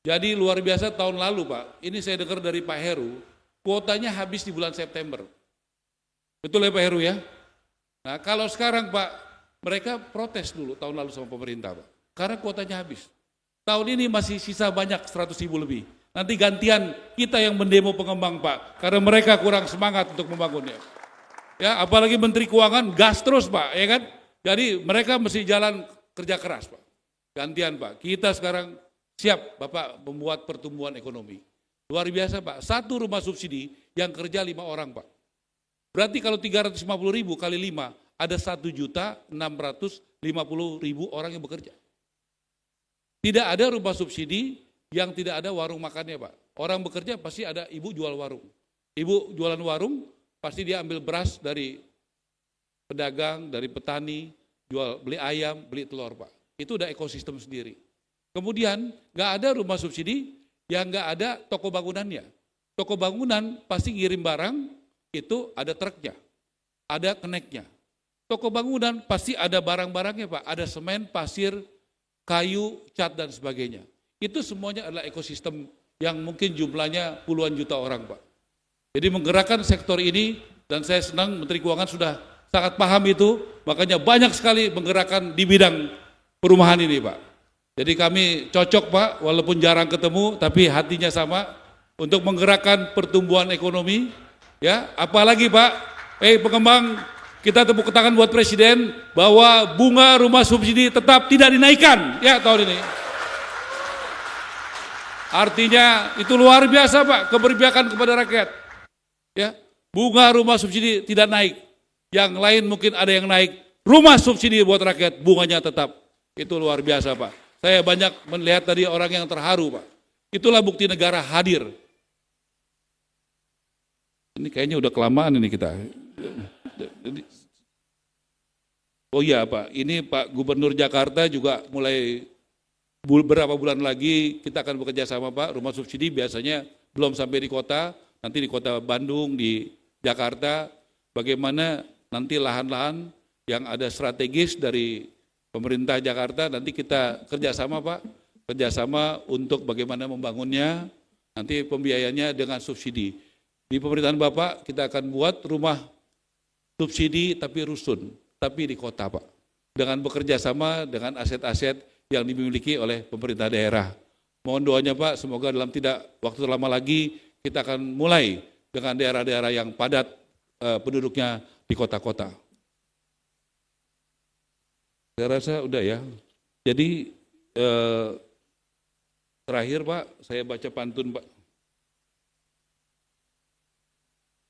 Jadi luar biasa tahun lalu Pak, ini saya dengar dari Pak Heru, kuotanya habis di bulan September. Betul ya Pak Heru ya? Nah kalau sekarang Pak, mereka protes dulu tahun lalu sama pemerintah Pak, karena kuotanya habis. Tahun ini masih sisa banyak 100.000 lebih. Nanti gantian kita yang mendemo pengembang Pak, karena mereka kurang semangat untuk membangunnya. Ya, apalagi Menteri Keuangan gas terus Pak, ya kan? Jadi mereka mesti jalan kerja keras Pak. Gantian Pak, kita sekarang siap Bapak membuat pertumbuhan ekonomi. Luar biasa Pak, satu rumah subsidi yang kerja 5 orang Pak. Berarti kalau 350.000 kali 5, ada 1.650.000 orang yang bekerja. Tidak ada rumah subsidi yang tidak ada warung makannya Pak. Orang bekerja pasti ada ibu jual warung. Ibu jualan warung, pasti dia ambil beras dari pedagang, dari petani, beli ayam, beli telur Pak. Itu udah ekosistem sendiri. Kemudian nggak ada rumah subsidi yang nggak ada toko bangunannya. Toko bangunan pasti ngirim barang, itu ada truknya, ada keneknya. Toko bangunan pasti ada barang-barangnya Pak, ada semen, pasir, kayu, cat dan sebagainya. Itu semuanya adalah ekosistem yang mungkin jumlahnya puluhan juta orang Pak. Jadi menggerakkan sektor ini, dan saya senang Menteri Keuangan sudah sangat paham itu, makanya banyak sekali menggerakkan di bidang perumahan ini Pak. Jadi kami cocok Pak, walaupun jarang ketemu, tapi hatinya sama untuk menggerakkan pertumbuhan ekonomi. Ya, apalagi Pak, pengembang, kita tepuk tangan buat Presiden bahwa bunga rumah subsidi tetap tidak dinaikkan ya tahun ini. Artinya itu luar biasa Pak, keberpihakan kepada rakyat. Ya, bunga rumah subsidi tidak naik. Yang lain mungkin ada yang naik. Rumah subsidi buat rakyat bunganya tetap. Itu luar biasa Pak. Saya banyak melihat tadi orang yang terharu Pak. Itulah bukti negara hadir. Ini kayaknya udah kelamaan ini kita. Oh iya Pak, ini Pak Gubernur Jakarta juga mulai beberapa bulan lagi kita akan bekerja sama Pak. Rumah subsidi biasanya belum sampai di kota, nanti di kota Bandung, di Jakarta. Bagaimana nanti lahan-lahan yang ada strategis dari pemerintah Jakarta, nanti kita kerjasama Pak, kerjasama untuk bagaimana membangunnya, nanti pembiayanya dengan subsidi. Di pemerintahan Bapak kita akan buat rumah subsidi tapi rusun, tapi di kota Pak. Dengan bekerja sama dengan aset-aset yang dimiliki oleh pemerintah daerah. Mohon doanya Pak, semoga dalam tidak waktu lama lagi kita akan mulai dengan daerah-daerah yang padat penduduknya di kota-kota. Saya rasa udah ya. Jadi terakhir Pak, saya baca pantun Pak.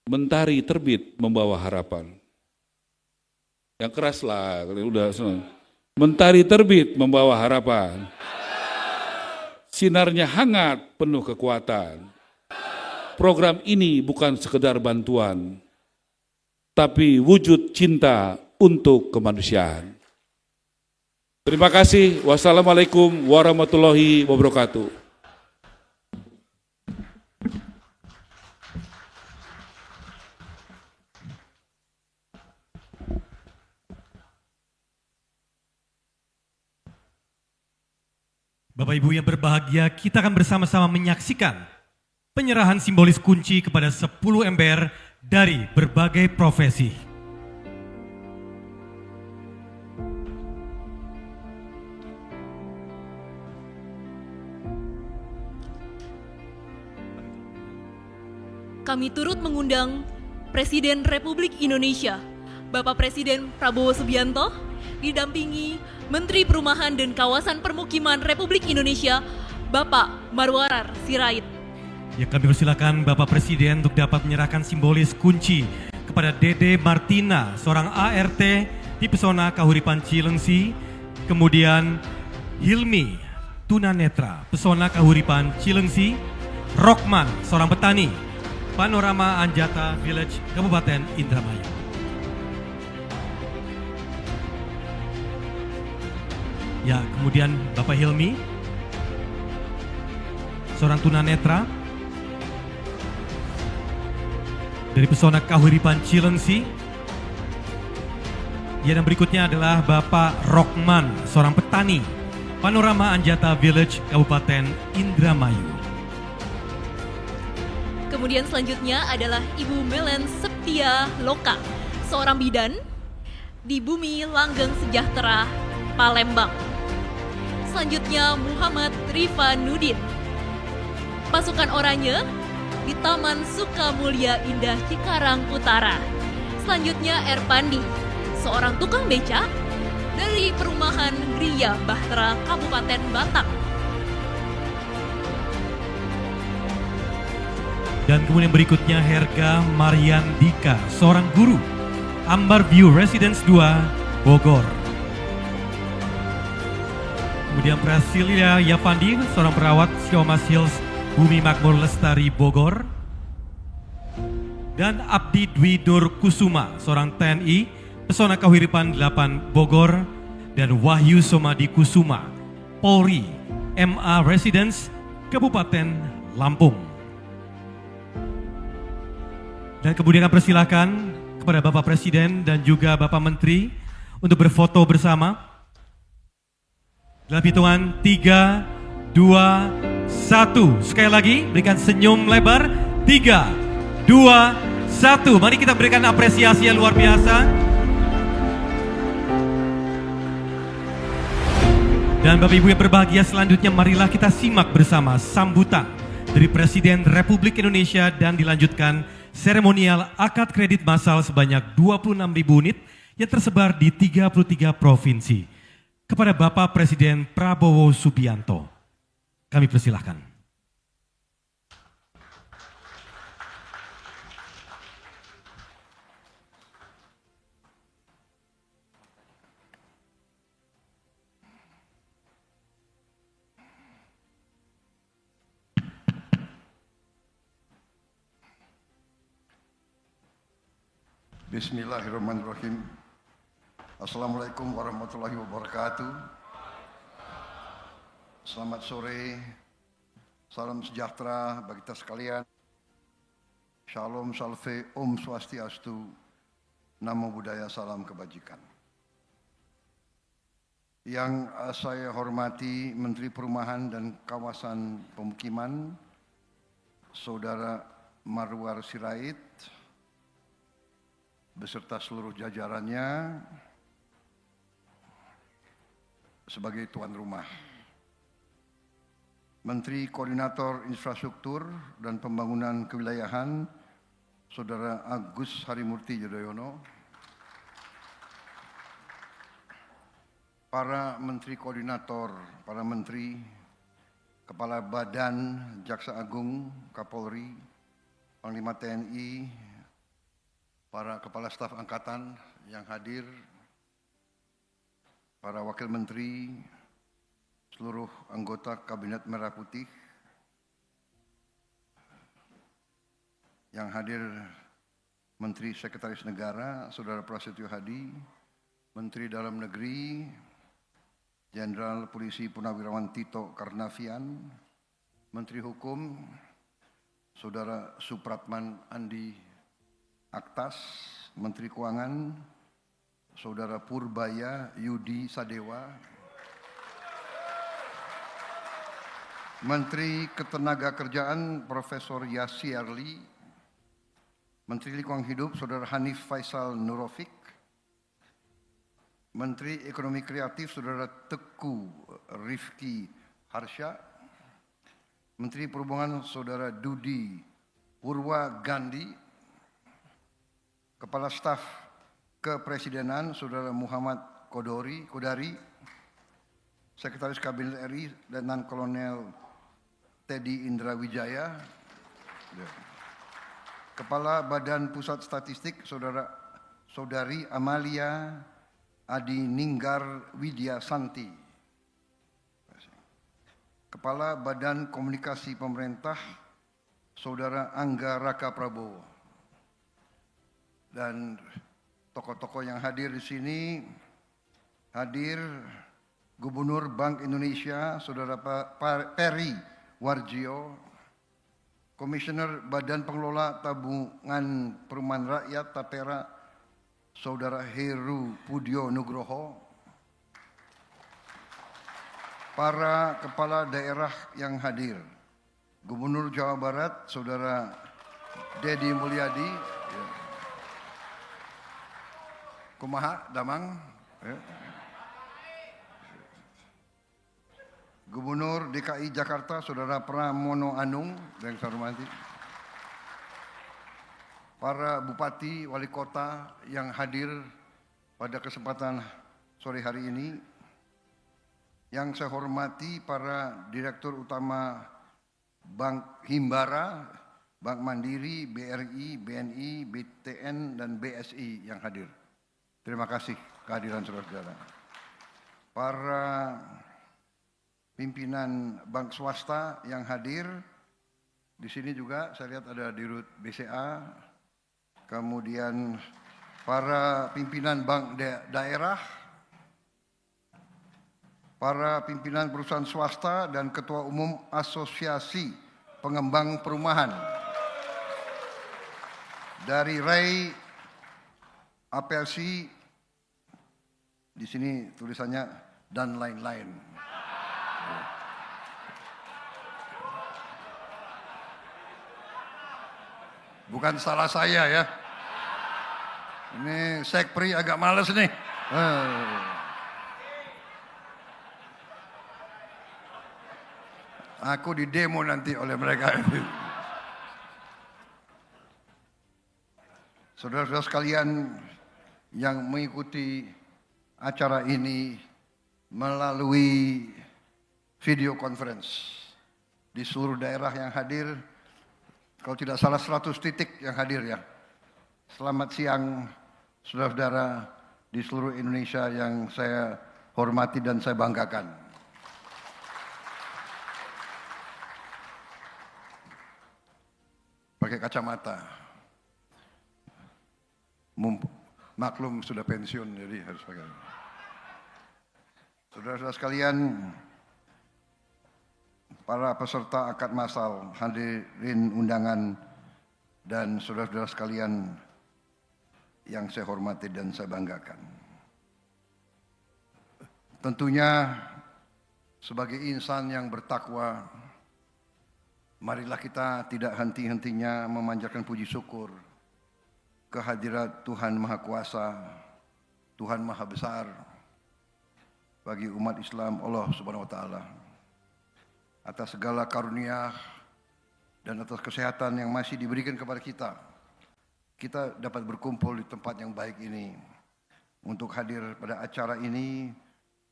Mentari terbit membawa harapan. Yang keras lah, udah senang. Mentari terbit membawa harapan. Sinarnya hangat, penuh kekuatan. Program ini bukan sekedar bantuan, tapi wujud cinta untuk kemanusiaan. Terima kasih. Wassalamualaikum warahmatullahi wabarakatuh. Bapak Ibu yang berbahagia, kita akan bersama-sama menyaksikan penyerahan simbolis kunci kepada 10 ember dari berbagai profesi. Kami turut mengundang Presiden Republik Indonesia, Bapak Presiden Prabowo Subianto, didampingi Menteri Perumahan dan Kawasan Permukiman Republik Indonesia, Bapak Marwarar Sirait. Ya, kami persilakan Bapak Presiden untuk dapat menyerahkan simbolis kunci kepada Dede Martina, seorang ART di Pesona Kahuripan Cilengsi, kemudian Hilmi tunanetra Pesona Kahuripan Cilengsi, Rockman, seorang petani, Panorama Anjata Village, Kabupaten Indramayu. Ya, kemudian Bapak Hilmi, seorang tunanetra dari Pesona Kahuripan Cilengsi. Ya, dan berikutnya adalah Bapak Rockman, seorang petani, Panorama Anjata Village, Kabupaten Indramayu. Kemudian selanjutnya adalah Ibu Melen Septia Loka, seorang bidan di Bumi Langgeng Sejahtera, Palembang. Selanjutnya Muhammad Rifanudin, pasukan oranye di Taman Sukamulya Indah Cikarang Utara. Selanjutnya Erpandi, seorang tukang beca dari Perumahan Gria Bahtera, Kabupaten Batak. Dan kemudian berikutnya Herga Mariandika, seorang guru, Ambar View Residence 2, Bogor. Kemudian Prasilia Yapandi, seorang perawat Siomas Hills, Bumi Makmur Lestari, Bogor. Dan Abdi Dwi Dur Kusuma, seorang TNI, Pesona Kahuripan 8, Bogor. Dan Wahyu Somadi Kusuma, Polri, MA Residence, Kabupaten Lampung. Dan kemudian kami persilakan kepada Bapak Presiden dan juga Bapak Menteri untuk berfoto bersama. Dalam hitungan 3, 2, 1. Sekali lagi berikan senyum lebar. 3, 2, 1. Mari kita berikan apresiasi yang luar biasa. Dan Bapak Ibu yang berbahagia, selanjutnya marilah kita simak bersama sambutan dari Presiden Republik Indonesia dan dilanjutkan seremonial akad kredit massal sebanyak 26.000 unit yang tersebar di 33 provinsi. Kepada Bapak Presiden Prabowo Subianto, kami persilahkan. Bismillahirrahmanirrahim. Assalamualaikum warahmatullahi wabarakatuh. Selamat sore, salam sejahtera bagi kita sekalian. Shalom, salve, Om Swastiastu, Namo Buddhaya, salam kebajikan. Yang saya hormati Menteri Perumahan dan Kawasan Pemukiman, Saudara Marwar Sirait, beserta seluruh jajarannya, sebagai tuan rumah. Menteri Koordinator Infrastruktur dan Pembangunan Kewilayahan, Saudara Agus Harimurti Yudhoyono. Para Menteri Koordinator, para Menteri, Kepala Badan, Jaksa Agung, Kapolri, Panglima TNI, para Kepala Staf Angkatan yang hadir, para Wakil Menteri, seluruh anggota Kabinet Merah Putih, yang hadir Menteri Sekretaris Negara, Saudara Prasetyo Hadi, Menteri Dalam Negeri, Jenderal Polisi Purnawirawan Tito Karnavian, Menteri Hukum, Saudara Supratman Andi Aktas, Menteri Keuangan, Saudara Purbaya Yudi Sadewa, Menteri Ketenagakerjaan Profesor Yassi Arli, Menteri Lingkungan Hidup Saudara Hanif Faisal Nurofik, Menteri Ekonomi Kreatif Saudara Teku Rifki Harsha, Menteri Perhubungan Saudara Dudi Purwa Gandhi, Kepala Staf Kepresidenan Saudara Muhammad Kodari, Sekretaris Kabinet RI Letnan Kolonel Teddy Indra Wijaya, Kepala Badan Pusat Statistik Saudari Amalia Adi Ninggar Widya Santi, Kepala Badan Komunikasi Pemerintah, Saudara Angga Raka Prabowo. Dan tokoh-tokoh yang hadir di sini, hadir Gubernur Bank Indonesia, Saudara Peri Warjio, Komisioner Badan Pengelola Tabungan Perumahan Rakyat Tapera, Saudara Heru Pudio Nugroho, para kepala daerah yang hadir, Gubernur Jawa Barat, Saudara Dedi Mulyadi, kumaha damang, Gubernur DKI Jakarta, Saudara Pramono Anung, yang saya hormati, para bupati, wali kota yang hadir pada kesempatan sore hari ini, yang saya hormati para Direktur Utama Bank Himbara, Bank Mandiri, BRI, BNI, BTN, dan BSI yang hadir. Terima kasih kehadiran saudara-saudara. Para pimpinan bank swasta yang hadir, di sini juga saya lihat ada Dirut BCA, kemudian para pimpinan bank daerah, para pimpinan perusahaan swasta dan Ketua Umum Asosiasi Pengembang Perumahan. Dari Ray APLC, di sini tulisannya dan lain-lain. Bukan salah saya ya. Ini Sekpri agak males nih. Aku di demo nanti oleh mereka. Saudara-saudara sekalian yang mengikuti acara ini melalui video conference di seluruh daerah yang hadir, kalau tidak salah 100 titik yang hadir ya. Selamat siang saudara-saudara di seluruh Indonesia yang saya hormati dan saya banggakan. Pakai kacamata. Maklum sudah pensiun jadi harus pakai. Saudara-saudara sekalian, para peserta akad massal, hadirin undangan, dan saudara-saudara sekalian yang saya hormati dan saya banggakan. Tentunya sebagai insan yang bertakwa, marilah kita tidak henti-hentinya memanjatkan puji syukur kehadirat Tuhan Maha Kuasa, Tuhan Maha Besar bagi umat Islam Allah Subhanahu wa taala. Atas segala karunia dan atas kesehatan yang masih diberikan kepada kita, kita dapat berkumpul di tempat yang baik ini untuk hadir pada acara ini,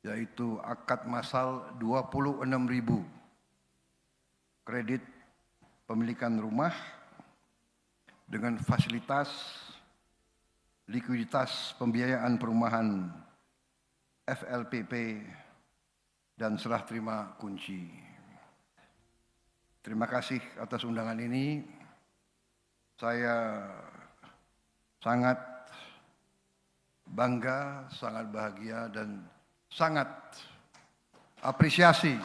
yaitu akad massal 26.000 kredit pemilikan rumah dengan fasilitas likuiditas pembiayaan perumahan FLPP dan serah terima kunci. Terima kasih atas undangan ini. Saya sangat bangga, sangat bahagia dan sangat apresiasi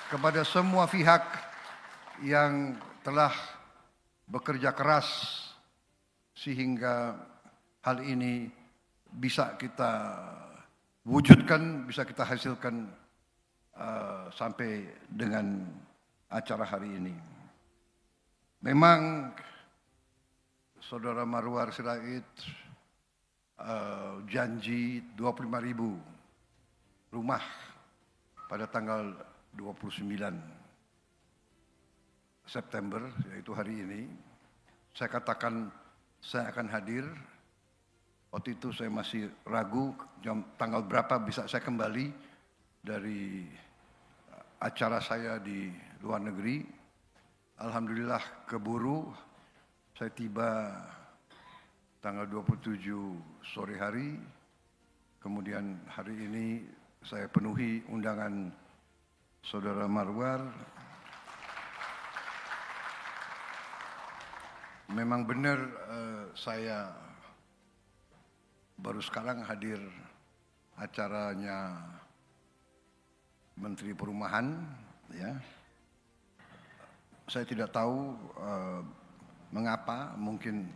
kepada semua pihak yang telah bekerja keras sehingga hal ini bisa kita wujudkan, bisa kita hasilkan sampai dengan acara hari ini. Memang Saudara Marwar Sirait janji 25.000 rumah pada tanggal 29 September, yaitu hari ini. Saya katakan saya akan hadir. Waktu itu saya masih ragu tanggal berapa bisa saya kembali dari acara saya di luar negeri. Alhamdulillah keburu, saya tiba tanggal 27 sore hari. Kemudian hari ini saya penuhi undangan Saudara Marwar, memang benar saya baru sekarang hadir acaranya Menteri Perumahan, ya. Saya tidak tahu mengapa, mungkin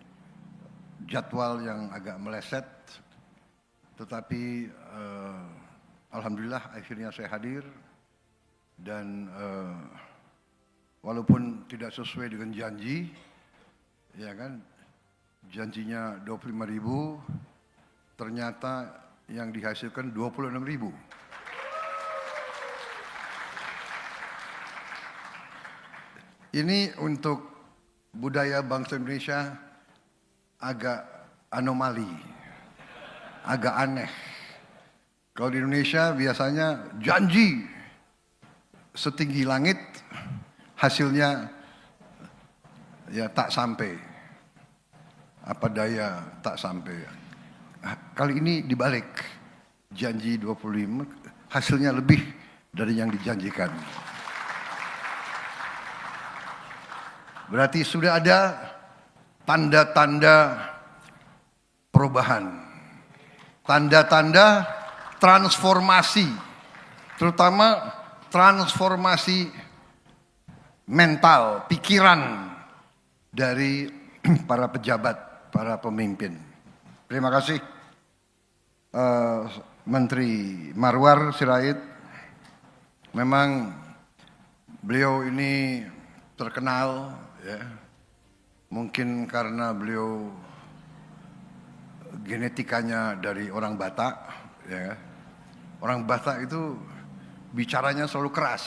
jadwal yang agak meleset, tetapi alhamdulillah akhirnya saya hadir dan walaupun tidak sesuai dengan janji, ya kan, janjinya 25.000, ternyata yang dihasilkan 26.000. Ini untuk budaya bangsa Indonesia agak anomali, agak aneh. Kalau di Indonesia biasanya janji setinggi langit, hasilnya ya tak sampai. Apa daya tak sampai. Kali ini dibalik, janji 25, hasilnya lebih dari yang dijanjikan. Berarti sudah ada tanda-tanda perubahan, tanda-tanda transformasi, terutama transformasi mental, pikiran dari para pejabat, para pemimpin. Terima kasih Menteri Marwar Sirait. Memang beliau ini terkenal, ya, mungkin karena beliau genetikanya dari orang Batak, ya. Orang Batak itu bicaranya selalu keras.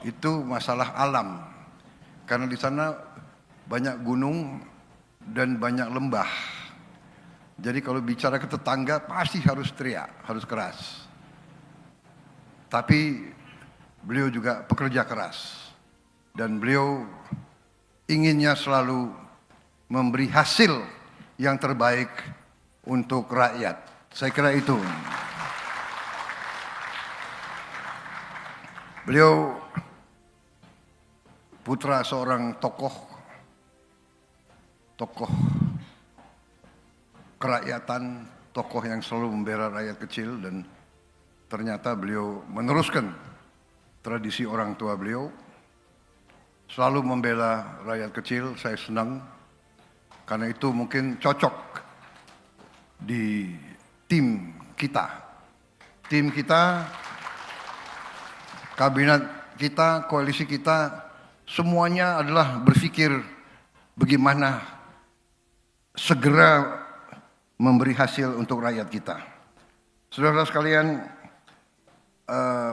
Itu masalah alam, karena di sana banyak gunung dan banyak lembah. Jadi kalau bicara ke tetangga pasti harus teriak, harus keras. Tapi beliau juga pekerja keras. Dan beliau inginnya selalu memberi hasil yang terbaik untuk rakyat. Saya kira itu. Beliau putra seorang tokoh kerakyatan, tokoh yang selalu membela rakyat kecil, dan ternyata beliau meneruskan tradisi orang tua beliau. Selalu membela rakyat kecil, saya senang. Karena itu mungkin cocok di tim kita. Tim kita, kabinet kita, koalisi kita, semuanya adalah berpikir bagaimana segera memberi hasil untuk rakyat kita. Saudara sekalian,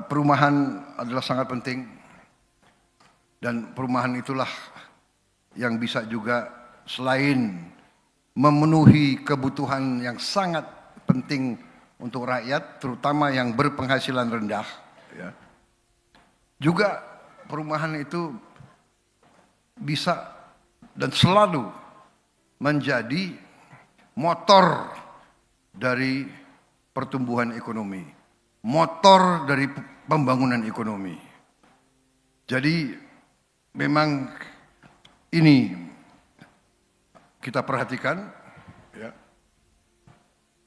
perumahan adalah sangat penting. Dan perumahan itulah yang bisa juga selain memenuhi kebutuhan yang sangat penting untuk rakyat, terutama yang berpenghasilan rendah, ya. Juga perumahan itu bisa dan selalu menjadi motor dari pertumbuhan ekonomi, motor dari pembangunan ekonomi. Jadi memang ini kita perhatikan, ya.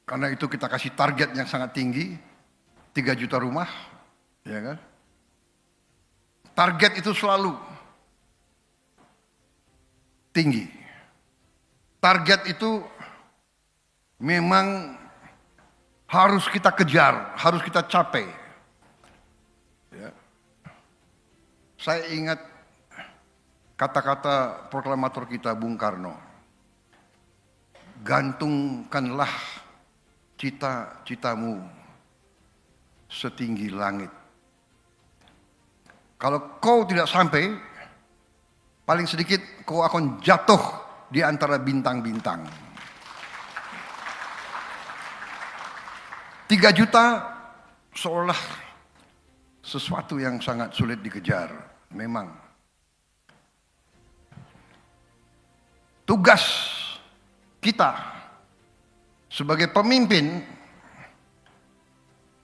Karena itu kita kasih target yang sangat tinggi, 3 juta rumah, ya kan? Target itu selalu tinggi. Target itu memang harus kita kejar, harus kita capai. Ya. Saya ingat kata-kata proklamator kita Bung Karno, gantungkanlah cita-citamu setinggi langit. Kalau kau tidak sampai, paling sedikit kau akan jatuh di antara bintang-bintang. 3 juta seolah sesuatu yang sangat sulit dikejar. Memang tugas kita sebagai pemimpin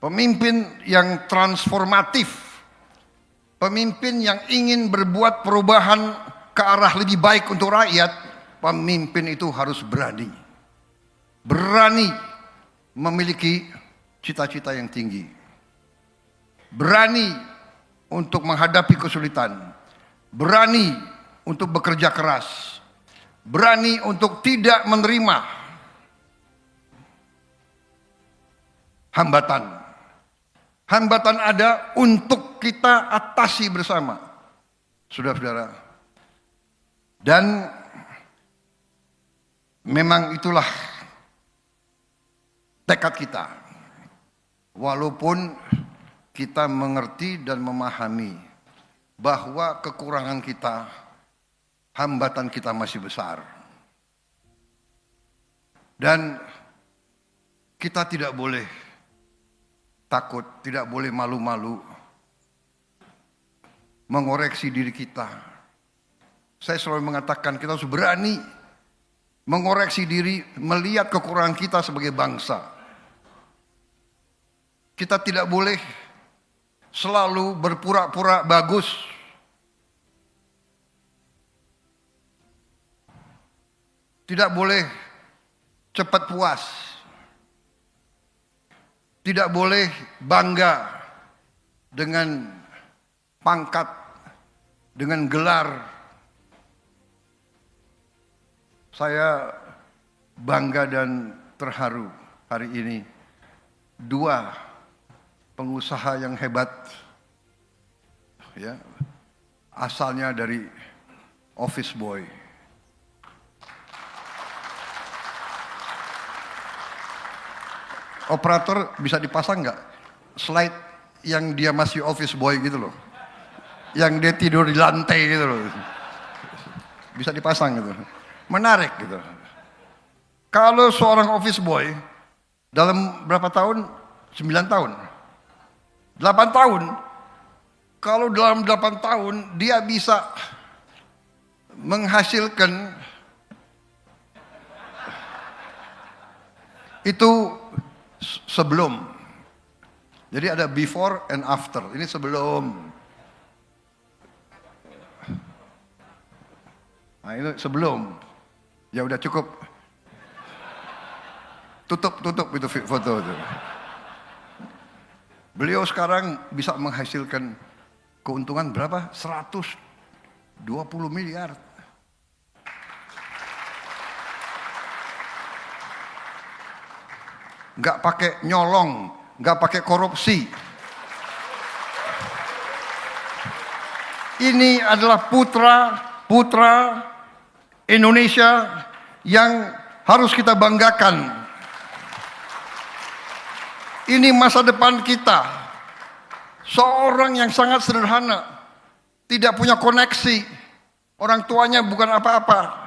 pemimpin yang transformatif, pemimpin yang ingin berbuat perubahan ke arah lebih baik untuk rakyat. Pemimpin itu harus berani memiliki cita-cita yang tinggi, berani untuk menghadapi kesulitan, berani untuk bekerja keras, berani untuk tidak menerima hambatan. Hambatan ada untuk kita atasi bersama, saudara-saudara. Dan memang itulah tekad kita. Walaupun kita mengerti dan memahami bahwa kekurangan kita, hambatan kita masih besar. Dan kita tidak boleh takut, tidak boleh malu-malu mengoreksi diri kita. Saya selalu mengatakan kita harus berani mengoreksi diri, melihat kekurangan kita sebagai bangsa. Kita tidak boleh selalu berpura-pura bagus. Tidak boleh cepat puas. Tidak boleh bangga dengan pangkat, dengan gelar. Saya bangga dan terharu hari ini. 2 pengusaha yang hebat, ya, asalnya dari office boy. Operator bisa dipasang nggak slide yang dia masih office boy gitu loh, yang dia tidur di lantai gitu loh, bisa dipasang gitu, menarik gitu. Kalau seorang office boy dalam berapa tahun? 9 tahun, 8 tahun. Kalau dalam 8 tahun dia bisa menghasilkan itu sebelum. Jadi ada before and after. Ini sebelum. Nah, ini sebelum. Ya udah cukup. Tutup itu foto itu. Beliau sekarang bisa menghasilkan keuntungan berapa? 120 miliar. Nggak pakai nyolong, nggak pakai korupsi. Ini adalah putra Indonesia yang harus kita banggakan. Ini masa depan kita. Seorang yang sangat sederhana, tidak punya koneksi, orang tuanya bukan apa-apa,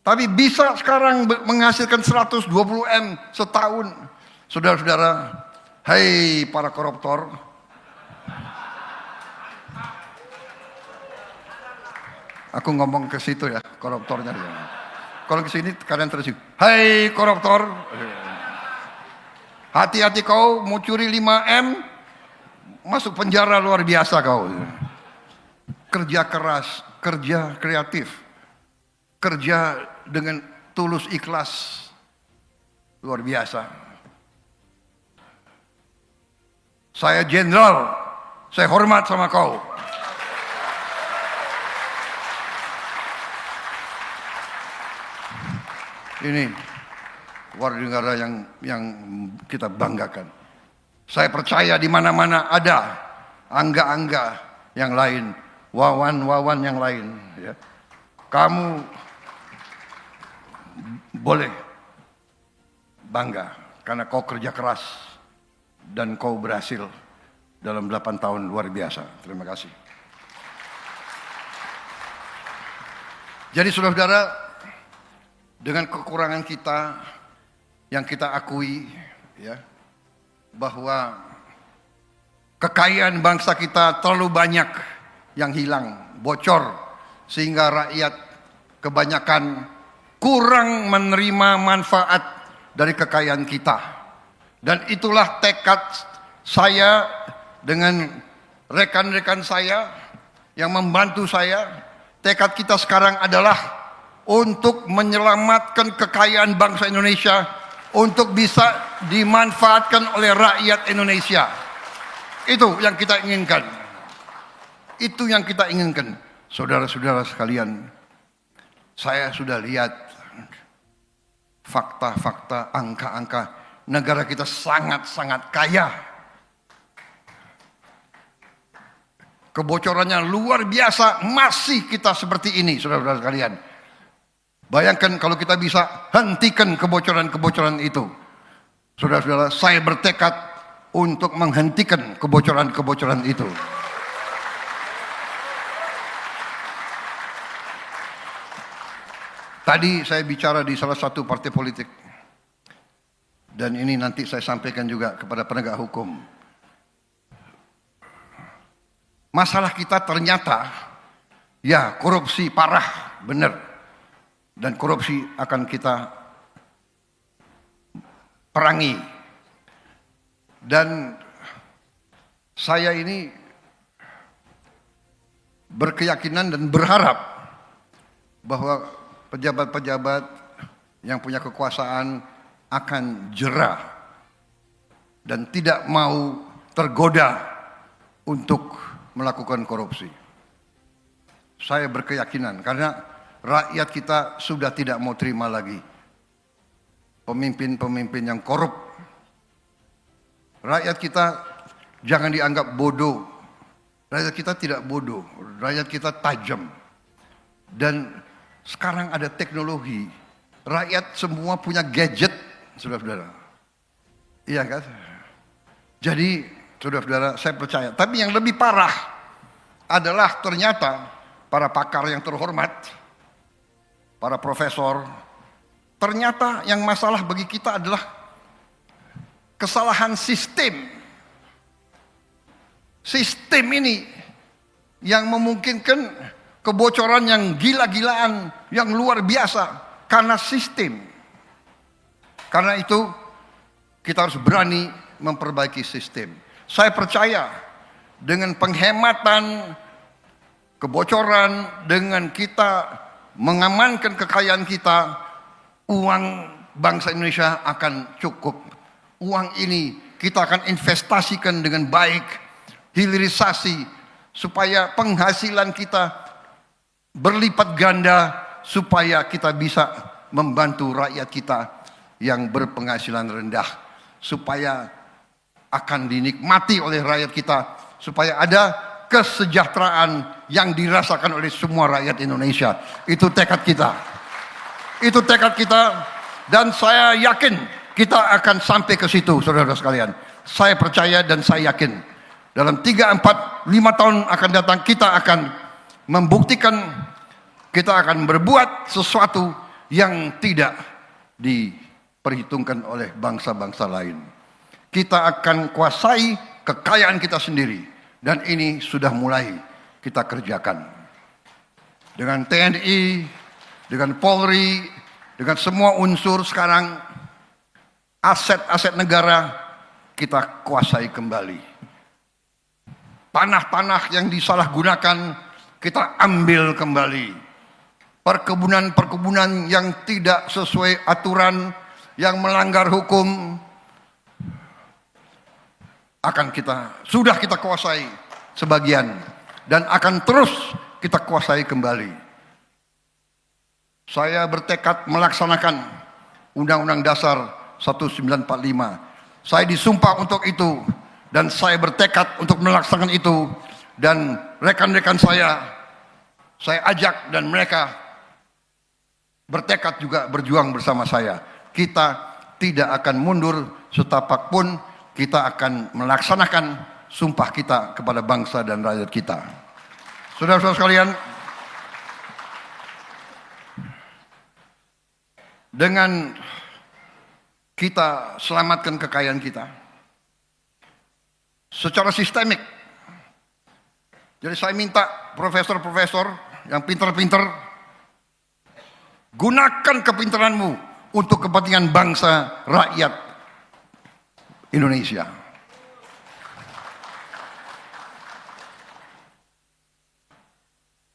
tapi bisa sekarang menghasilkan 120 M setahun. Saudara-saudara, hai para koruptor, aku ngomong ke situ ya, koruptornya. Kalau ke sini kalian terus, hai koruptor, hati-hati kau mau curi 5 M, masuk penjara luar biasa kau. Kerja keras, kerja kreatif, kerja dengan tulus ikhlas, luar biasa. Saya jenderal, saya hormat sama kau. Ini warga negara yang kita banggakan. Saya percaya di mana-mana ada angga-angga yang lain, wawan-wawan yang lain. Ya. Kamu boleh bangga karena kau kerja keras dan kau berhasil dalam 8 tahun luar biasa. Terima kasih. Jadi saudara-saudara, dengan kekurangan kita yang kita akui, ya, bahwa kekayaan bangsa kita terlalu banyak yang hilang, bocor, sehingga rakyat kebanyakan kurang menerima manfaat dari kekayaan kita. Dan itulah tekad saya dengan rekan-rekan saya yang membantu saya. Tekad kita sekarang adalah untuk menyelamatkan kekayaan bangsa Indonesia untuk bisa dimanfaatkan oleh rakyat Indonesia. Itu yang kita inginkan. Itu yang kita inginkan. Saudara-saudara sekalian, saya sudah lihat fakta-fakta, angka-angka. Negara kita sangat-sangat kaya. Kebocorannya luar biasa, masih kita seperti ini, saudara-saudara sekalian. Bayangkan kalau kita bisa hentikan kebocoran-kebocoran itu. Saudara-saudara, saya bertekad untuk menghentikan kebocoran-kebocoran itu. Tadi saya bicara di salah satu partai politik. Dan ini nanti saya sampaikan juga kepada penegak hukum. Masalah kita ternyata, ya korupsi parah, benar. Dan korupsi akan kita perangi. Dan saya ini berkeyakinan dan berharap bahwa pejabat-pejabat yang punya kekuasaan akan jera dan tidak mau tergoda untuk melakukan korupsi. Saya berkeyakinan karena rakyat kita sudah tidak mau terima lagi pemimpin-pemimpin yang korup. Rakyat kita jangan dianggap bodoh. Rakyat kita tidak bodoh, rakyat kita tajam. Dan sekarang ada teknologi, rakyat semua punya gadget, saudara-saudara. Iya kan? Jadi, saudara-saudara, saya percaya. Tapi yang lebih parah adalah ternyata para pakar yang terhormat, para profesor, ternyata yang masalah bagi kita adalah kesalahan sistem. Sistem ini yang memungkinkan kebocoran yang gila-gilaan, yang luar biasa karena sistem. Karena itu kita harus berani memperbaiki sistem. Saya percaya dengan penghematan kebocoran, dengan kita mengamankan kekayaan kita, uang bangsa Indonesia akan cukup. Uang ini kita akan investasikan dengan baik, hilirisasi, supaya penghasilan kita berlipat ganda, supaya kita bisa membantu rakyat kita yang berpenghasilan rendah, supaya akan dinikmati oleh rakyat kita, supaya ada kesejahteraan yang dirasakan oleh semua rakyat Indonesia. Itu tekad kita. Itu tekad kita, dan saya yakin kita akan sampai ke situ, saudara sekalian. Saya percaya dan saya yakin dalam 3, 4, 5 tahun akan datang kita akan membuktikan, kita akan berbuat sesuatu yang tidak diperhitungkan oleh bangsa-bangsa lain. Kita akan kuasai kekayaan kita sendiri. Dan ini sudah mulai kita kerjakan. Dengan TNI, dengan Polri, dengan semua unsur sekarang, aset-aset negara kita kuasai kembali. Tanah-tanah yang disalahgunakan kita ambil kembali. Perkebunan-perkebunan yang tidak sesuai aturan, yang melanggar hukum, sudah kita kuasai sebagian dan akan terus kita kuasai kembali. Saya bertekad melaksanakan Undang-Undang Dasar 1945. Saya disumpah untuk itu dan saya bertekad untuk melaksanakan itu, dan rekan-rekan saya ajak dan mereka bertekad juga berjuang bersama saya. Kita tidak akan mundur setapak pun. Kita akan melaksanakan sumpah kita kepada bangsa dan rakyat kita. Saudara-saudara sekalian, dengan kita selamatkan kekayaan kita secara sistemik. Jadi saya minta profesor-profesor yang pintar-pintar, gunakan kepintaranmu untuk kepentingan bangsa, rakyat, Indonesia.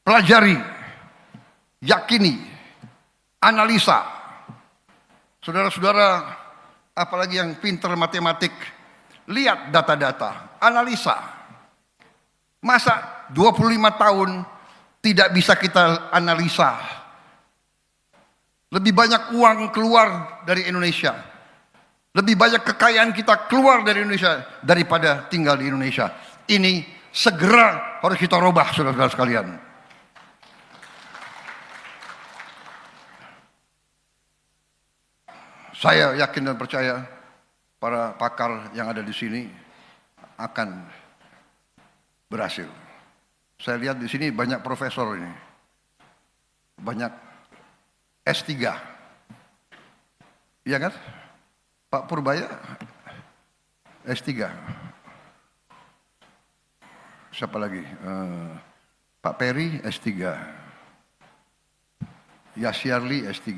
Pelajari, yakini, analisa. Saudara-saudara, apalagi yang pintar matematik, lihat data-data, analisa. Masa 25 tahun tidak bisa kita analisa? Lebih banyak uang keluar dari Indonesia. Lebih banyak kekayaan kita keluar dari Indonesia daripada tinggal di Indonesia. Ini segera harus kita rubah, saudara-saudara sekalian. Saya yakin dan percaya para pakar yang ada di sini akan berhasil. Saya lihat di sini banyak profesor ini. Banyak S3. Iya kan? Pak Purbaya S3. Siapa lagi? Pak Peri S3. Yasyarli S3.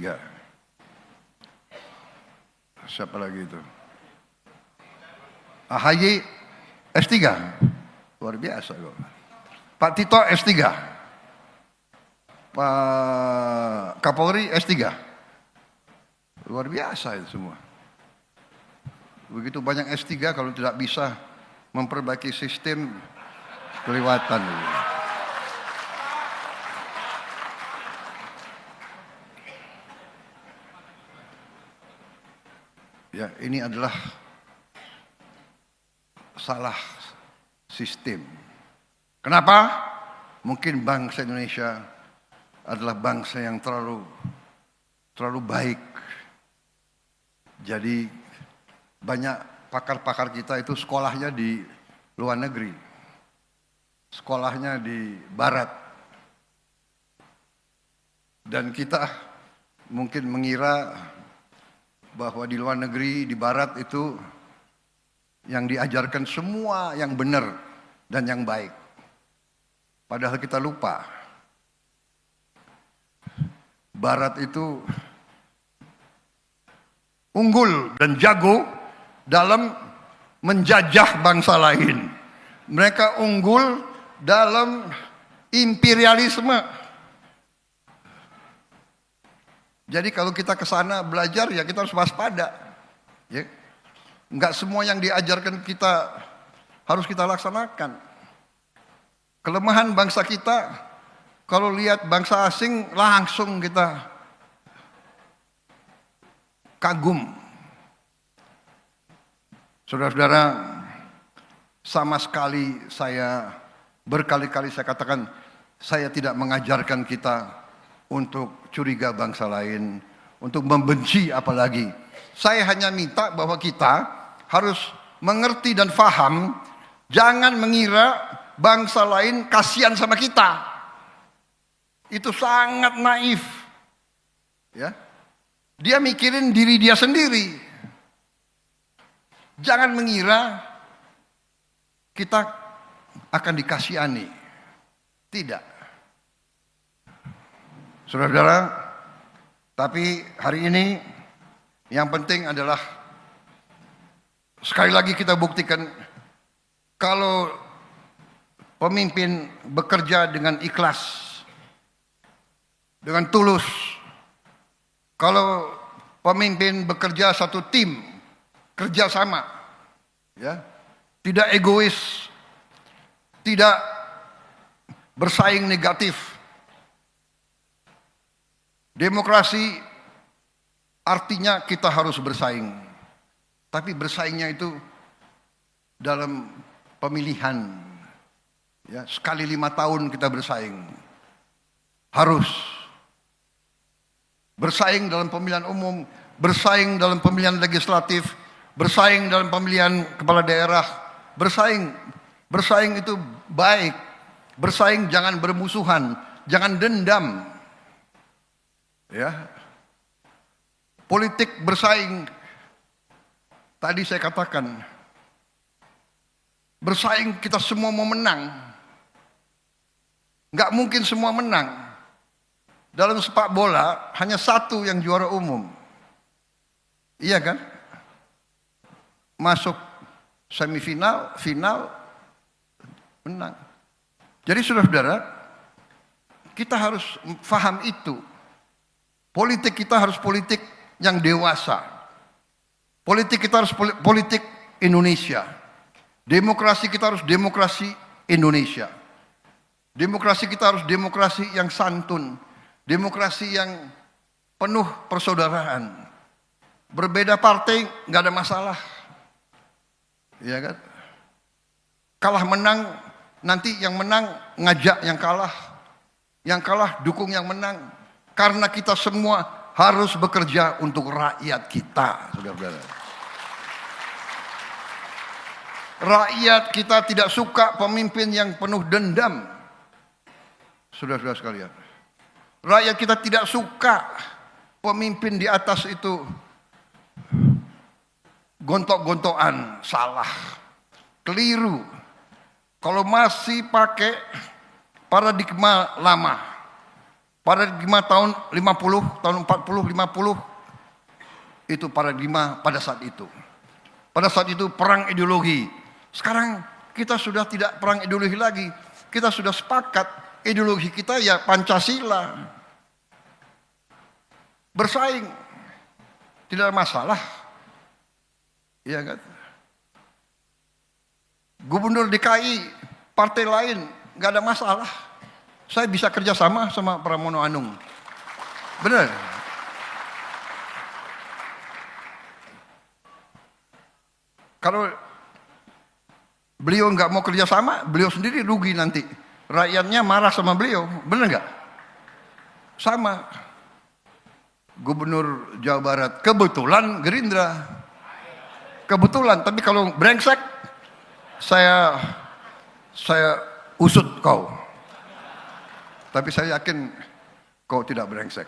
Siapa lagi itu? AHY S3. Luar biasa kok. Pak Tito S3. Pak Kapolri S3. Luar biasa itu semua. Begitu banyak S3 kalau tidak bisa memperbaiki sistem, kelewatan. Ya, ini adalah salah sistem. Kenapa? Mungkin bangsa Indonesia adalah bangsa yang terlalu baik. Jadi banyak pakar-pakar kita itu sekolahnya di luar negeri. Sekolahnya di barat. Dan kita mungkin mengira bahwa di luar negeri, di barat itu yang diajarkan semua yang benar dan yang baik. Padahal kita lupa. Barat itu unggul dan jago dalam menjajah bangsa lain. Mereka unggul dalam imperialisme. Jadi kalau kita ke sana belajar ya kita harus waspada. Ya. Enggak semua yang diajarkan kita harus kita laksanakan. Kelemahan bangsa kita kalau lihat bangsa asing langsung kita kagum. Saudara-saudara, sama sekali saya berkali-kali saya katakan saya tidak mengajarkan kita untuk curiga bangsa lain, untuk membenci apalagi. Saya hanya minta bahwa kita harus mengerti dan faham, jangan mengira bangsa lain kasihan sama kita. Itu sangat naif. Ya. Dia mikirin diri dia sendiri. Jangan mengira kita akan dikasihani. Tidak. Saudara-saudara, tapi hari ini yang penting adalah sekali lagi kita buktikan kalau pemimpin bekerja dengan ikhlas, dengan tulus, kalau pemimpin bekerja satu tim, kerja sama, ya, tidak egois, tidak bersaing negatif. Demokrasi artinya kita harus bersaing. Tapi bersaingnya itu dalam pemilihan. Ya, sekali 5 tahun kita bersaing. Harus. Bersaing dalam pemilihan umum, bersaing dalam pemilihan legislatif, bersaing dalam pemilihan kepala daerah, bersaing. Bersaing itu baik. Bersaing jangan bermusuhan, jangan dendam. Ya. Politik bersaing. Tadi saya katakan bersaing kita semua mau menang. Nggak mungkin semua menang. Dalam sepak bola hanya satu yang juara umum. Iya kan? masuk semifinal, final, menang. Jadi saudara-saudara, kita harus paham itu. Politik kita harus politik yang dewasa. Politik kita harus politik Indonesia. Demokrasi kita harus demokrasi Indonesia. Demokrasi kita harus demokrasi yang santun. Demokrasi yang penuh persaudaraan. Berbeda partai nggak ada masalah. Ya kan? Kalah menang, nanti yang menang ngajak yang kalah. Yang kalah dukung yang menang. Karena kita semua harus bekerja untuk rakyat kita, saudara-saudara. Rakyat kita tidak suka pemimpin yang penuh dendam. Saudara-saudara sekalian. Rakyat kita tidak suka pemimpin di atas itu gontok-gontokan, salah, keliru. Kalau masih pakai paradigma lama, paradigma tahun 50, tahun 40, 50, itu paradigma pada saat itu. Pada saat itu perang ideologi. Sekarang kita sudah tidak perang ideologi lagi. Kita sudah sepakat ideologi kita ya Pancasila. Bersaing. Tidak ada masalah. Iya kan? Gubernur DKI, partai lain, nggak ada masalah. Saya bisa kerjasama sama Pramono Anung. Benar. Kalau beliau nggak mau kerjasama, beliau sendiri rugi nanti. Rakyatnya marah sama beliau. Benar nggak? Sama. Gubernur Jawa Barat, kebetulan Gerindra. Kebetulan, tapi kalau brengsek, saya usut kau. Tapi saya yakin kau tidak brengsek.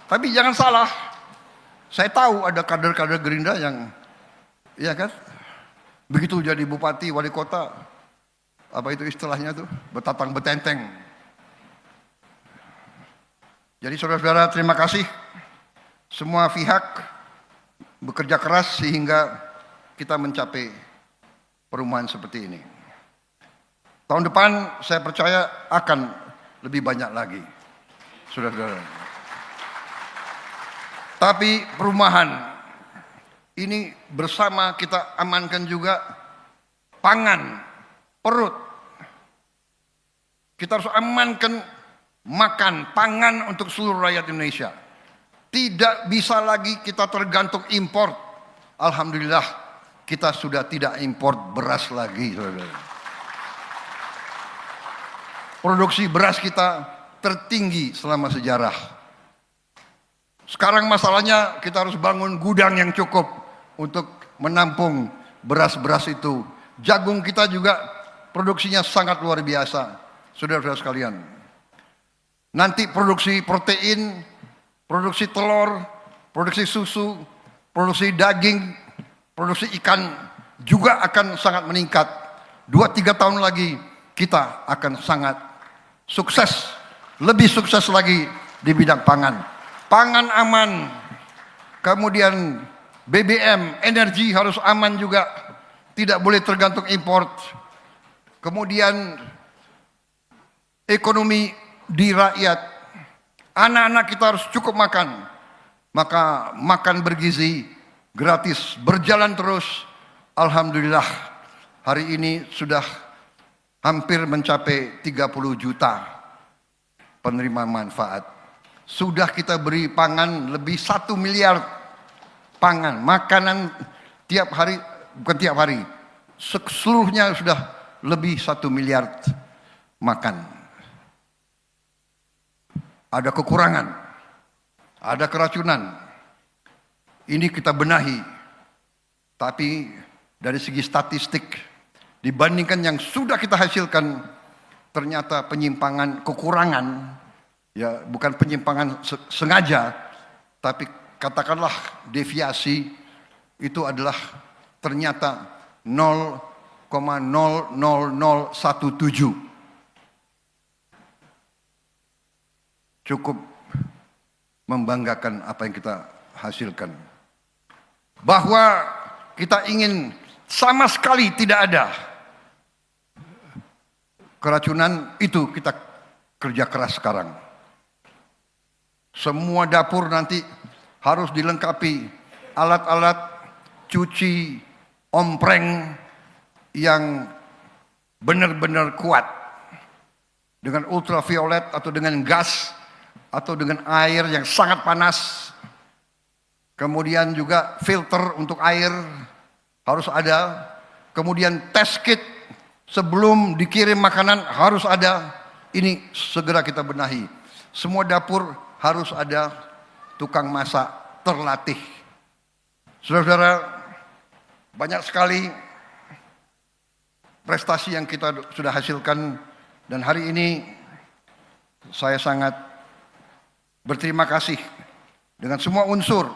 Tapi jangan salah. Saya tahu ada kader-kader Gerindra yang, ya kan, begitu jadi bupati, wali kota, apa itu istilahnya tuh, betatang betenteng. Jadi saudara-saudara, terima kasih. Semua pihak bekerja keras sehingga kita mencapai perumahan seperti ini. Tahun depan saya percaya akan lebih banyak lagi, saudara-saudara. Tapi perumahan ini bersama kita amankan juga pangan, perut. Kita harus amankan makan, pangan untuk seluruh rakyat Indonesia. Tidak bisa lagi kita tergantung impor. Alhamdulillah kita sudah tidak impor beras lagi, saudara. Produksi beras kita tertinggi selama sejarah. Sekarang masalahnya kita harus bangun gudang yang cukup untuk menampung beras-beras itu. Jagung kita juga produksinya sangat luar biasa, saudara-saudara sekalian. Nanti produksi protein, produksi telur, produksi susu, produksi daging, produksi ikan juga akan sangat meningkat. 2-3 tahun lagi kita akan sangat sukses, lebih sukses lagi di bidang pangan. Pangan aman, kemudian BBM, energi harus aman juga, tidak boleh tergantung import. Kemudian ekonomi di rakyat, anak-anak kita harus cukup makan, maka makan bergizi, gratis, berjalan terus. Alhamdulillah hari ini sudah hampir mencapai 30 juta penerima manfaat. Sudah kita beri pangan lebih 1 miliar pangan, makanan tiap hari, bukan tiap hari, seluruhnya sudah lebih 1 miliar makan. Ada kekurangan, ada keracunan, ini kita benahi. Tapi dari segi statistik, dibandingkan yang sudah kita hasilkan, ternyata penyimpangan, kekurangan, ya bukan penyimpangan sengaja, tapi katakanlah deviasi, itu adalah ternyata 0,00017. Cukup membanggakan apa yang kita hasilkan. Bahwa kita ingin sama sekali tidak ada keracunan, itu kita kerja keras sekarang. Semua dapur nanti harus dilengkapi alat-alat cuci ompreng yang benar-benar kuat dengan ultraviolet atau dengan gas atau dengan air yang sangat panas. Kemudian juga filter untuk air harus ada. Kemudian test kit sebelum dikirim makanan harus ada. Ini segera kita benahi. Semua dapur harus ada tukang masak terlatih. Saudara-saudara, banyak sekali prestasi yang kita sudah hasilkan, dan hari ini saya sangat berterima kasih dengan semua unsur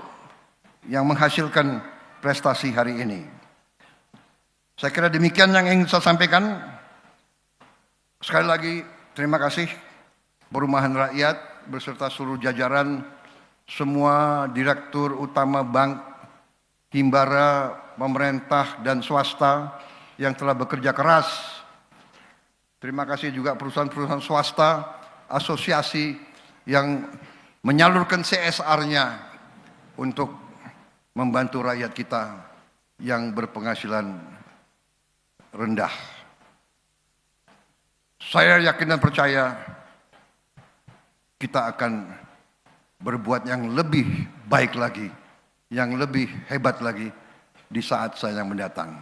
yang menghasilkan prestasi hari ini. Saya kira demikian yang ingin saya sampaikan. Sekali lagi terima kasih Perumahan Rakyat beserta seluruh jajaran, semua direktur utama bank, himbara, pemerintah dan swasta yang telah bekerja keras. Terima kasih juga perusahaan-perusahaan swasta, asosiasi yang menyalurkan CSR-nya untuk membantu rakyat kita yang berpenghasilan rendah. Saya yakin dan percaya kita akan berbuat yang lebih baik lagi, yang lebih hebat lagi di saat saya yang mendatang.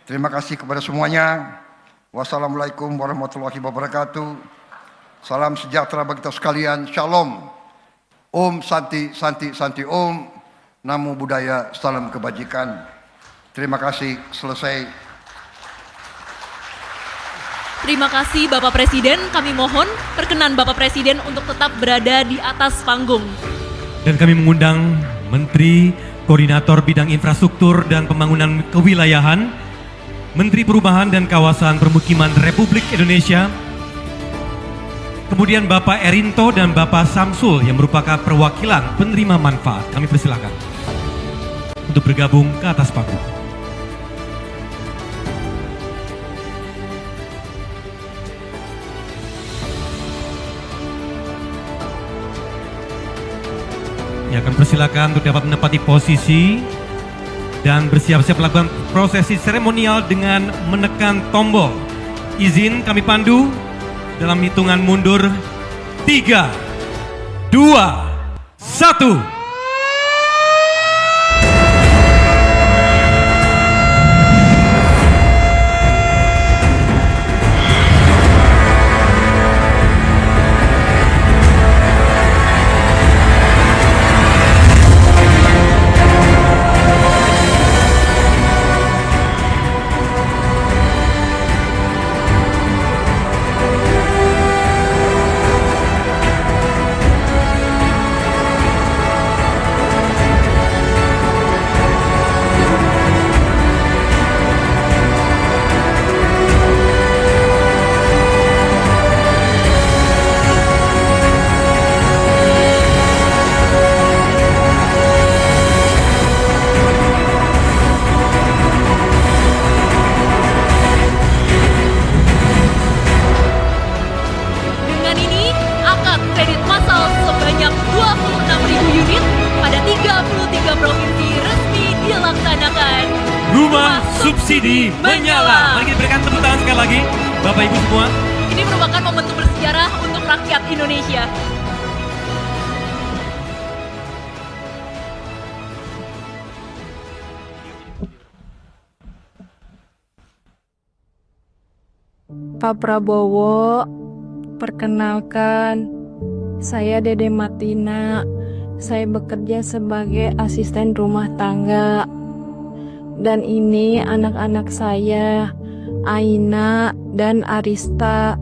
Terima kasih kepada semuanya. Wassalamualaikum warahmatullahi wabarakatuh. Salam sejahtera bagi kita sekalian. Shalom. Om Santi Santi Santi Om. Namo Buddhaya. Salam kebajikan. Terima kasih. Selesai. Terima kasih Bapak Presiden, kami mohon perkenan Bapak Presiden untuk tetap berada di atas panggung. Dan kami mengundang Menteri Koordinator Bidang Infrastruktur dan Pembangunan Kewilayahan, Menteri Perumahan dan Kawasan Permukiman Republik Indonesia, kemudian Bapak Erinto dan Bapak Samsul yang merupakan perwakilan penerima manfaat. Kami persilakan untuk bergabung ke atas panggung. Ya, akan persilakan untuk dapat menempati posisi dan bersiap-siap melakukan prosesi seremonial dengan menekan tombol. Izin kami pandu dalam hitungan mundur 3, 2, 1. Rumah subsidi menyala. Mari kita berikan tepuk tangan sekali lagi, Bapak Ibu semua. Ini merupakan momentum bersejarah untuk rakyat Indonesia. Pak Prabowo, perkenalkan, saya Dede Matina. Saya bekerja sebagai asisten rumah tangga. Dan ini anak-anak saya, Aina dan Arista.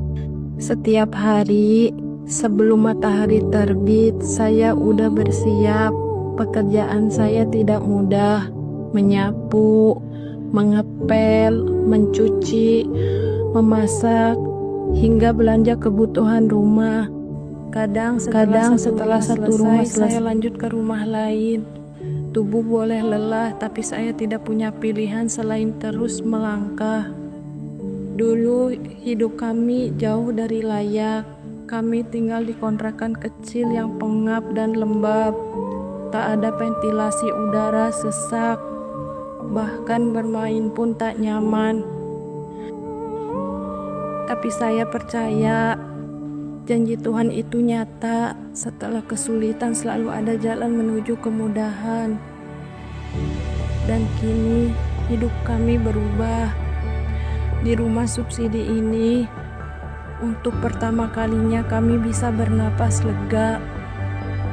Setiap hari sebelum matahari terbit, saya udah bersiap. Pekerjaan saya tidak mudah, menyapu, mengepel, mencuci, memasak, hingga belanja kebutuhan Kadang setelah satu rumah selesai, saya lanjut ke rumah lain. Tubuh boleh lelah, tapi saya tidak punya pilihan selain terus melangkah. Dulu hidup kami jauh dari layak. Kami tinggal di kontrakan kecil yang pengap dan lembab. Tak ada ventilasi udara, sesak. Bahkan bermain pun tak nyaman. Tapi saya percaya janji Tuhan itu nyata. Setelah kesulitan selalu ada jalan menuju kemudahan. Dan kini hidup kami berubah. Di rumah subsidi ini, untuk pertama kalinya kami bisa bernapas lega.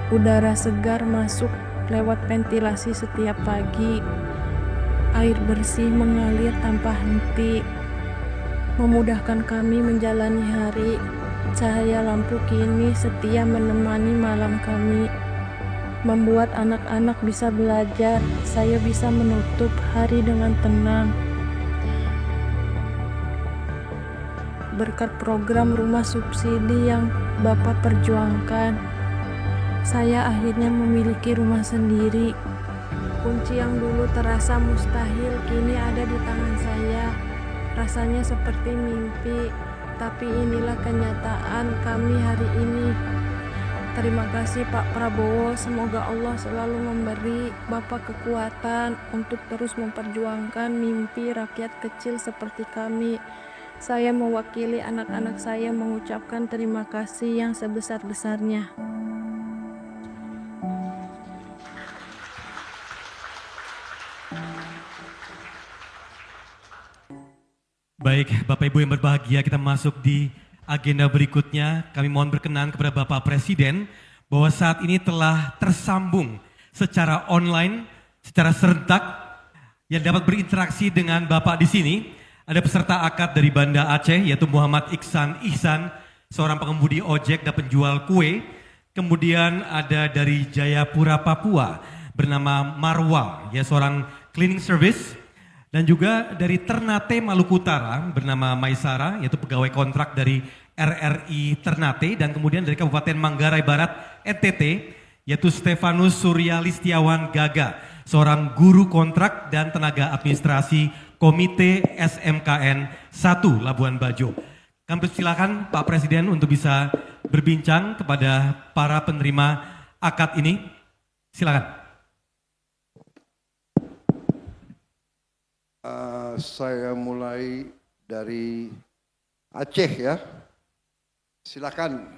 Udara segar masuk lewat ventilasi setiap pagi. Air bersih mengalir tanpa henti, memudahkan kami menjalani hari. Cahaya lampu kini setia menemani malam kami, membuat anak-anak bisa belajar. Saya bisa menutup hari dengan tenang. Berkat program rumah subsidi yang Bapak perjuangkan, saya akhirnya memiliki rumah sendiri. Kunci yang dulu terasa mustahil kini ada di tangan saya. Rasanya seperti mimpi, tapi inilah kenyataan kami hari ini. Terima kasih Pak Prabowo, semoga Allah selalu memberi Bapak kekuatan untuk terus memperjuangkan mimpi rakyat kecil seperti kami. Saya mewakili anak-anak saya mengucapkan terima kasih yang sebesar-besarnya. Baik, Bapak Ibu yang berbahagia, kita masuk di agenda berikutnya. Kami mohon berkenan kepada Bapak Presiden bahwa saat ini telah tersambung secara online, secara serentak, yang dapat berinteraksi dengan Bapak di sini. Ada peserta akad dari Banda Aceh, yaitu Muhammad Ihsan, seorang pengemudi ojek dan penjual kue. Kemudian ada dari Jayapura, Papua, bernama Marwa, ya, seorang cleaning service. Dan juga dari Ternate, Maluku Utara, bernama Maisara, yaitu pegawai kontrak dari RRI Ternate. Dan kemudian dari Kabupaten Manggarai Barat, NTT, yaitu Stefanus Surya Listiawan Gaga, seorang guru kontrak dan tenaga administrasi Komite SMKN 1 Labuan Bajo. Kami persilakan Pak Presiden untuk bisa berbincang kepada para penerima akad ini. Silakan. Saya mulai dari Aceh ya. Silakan.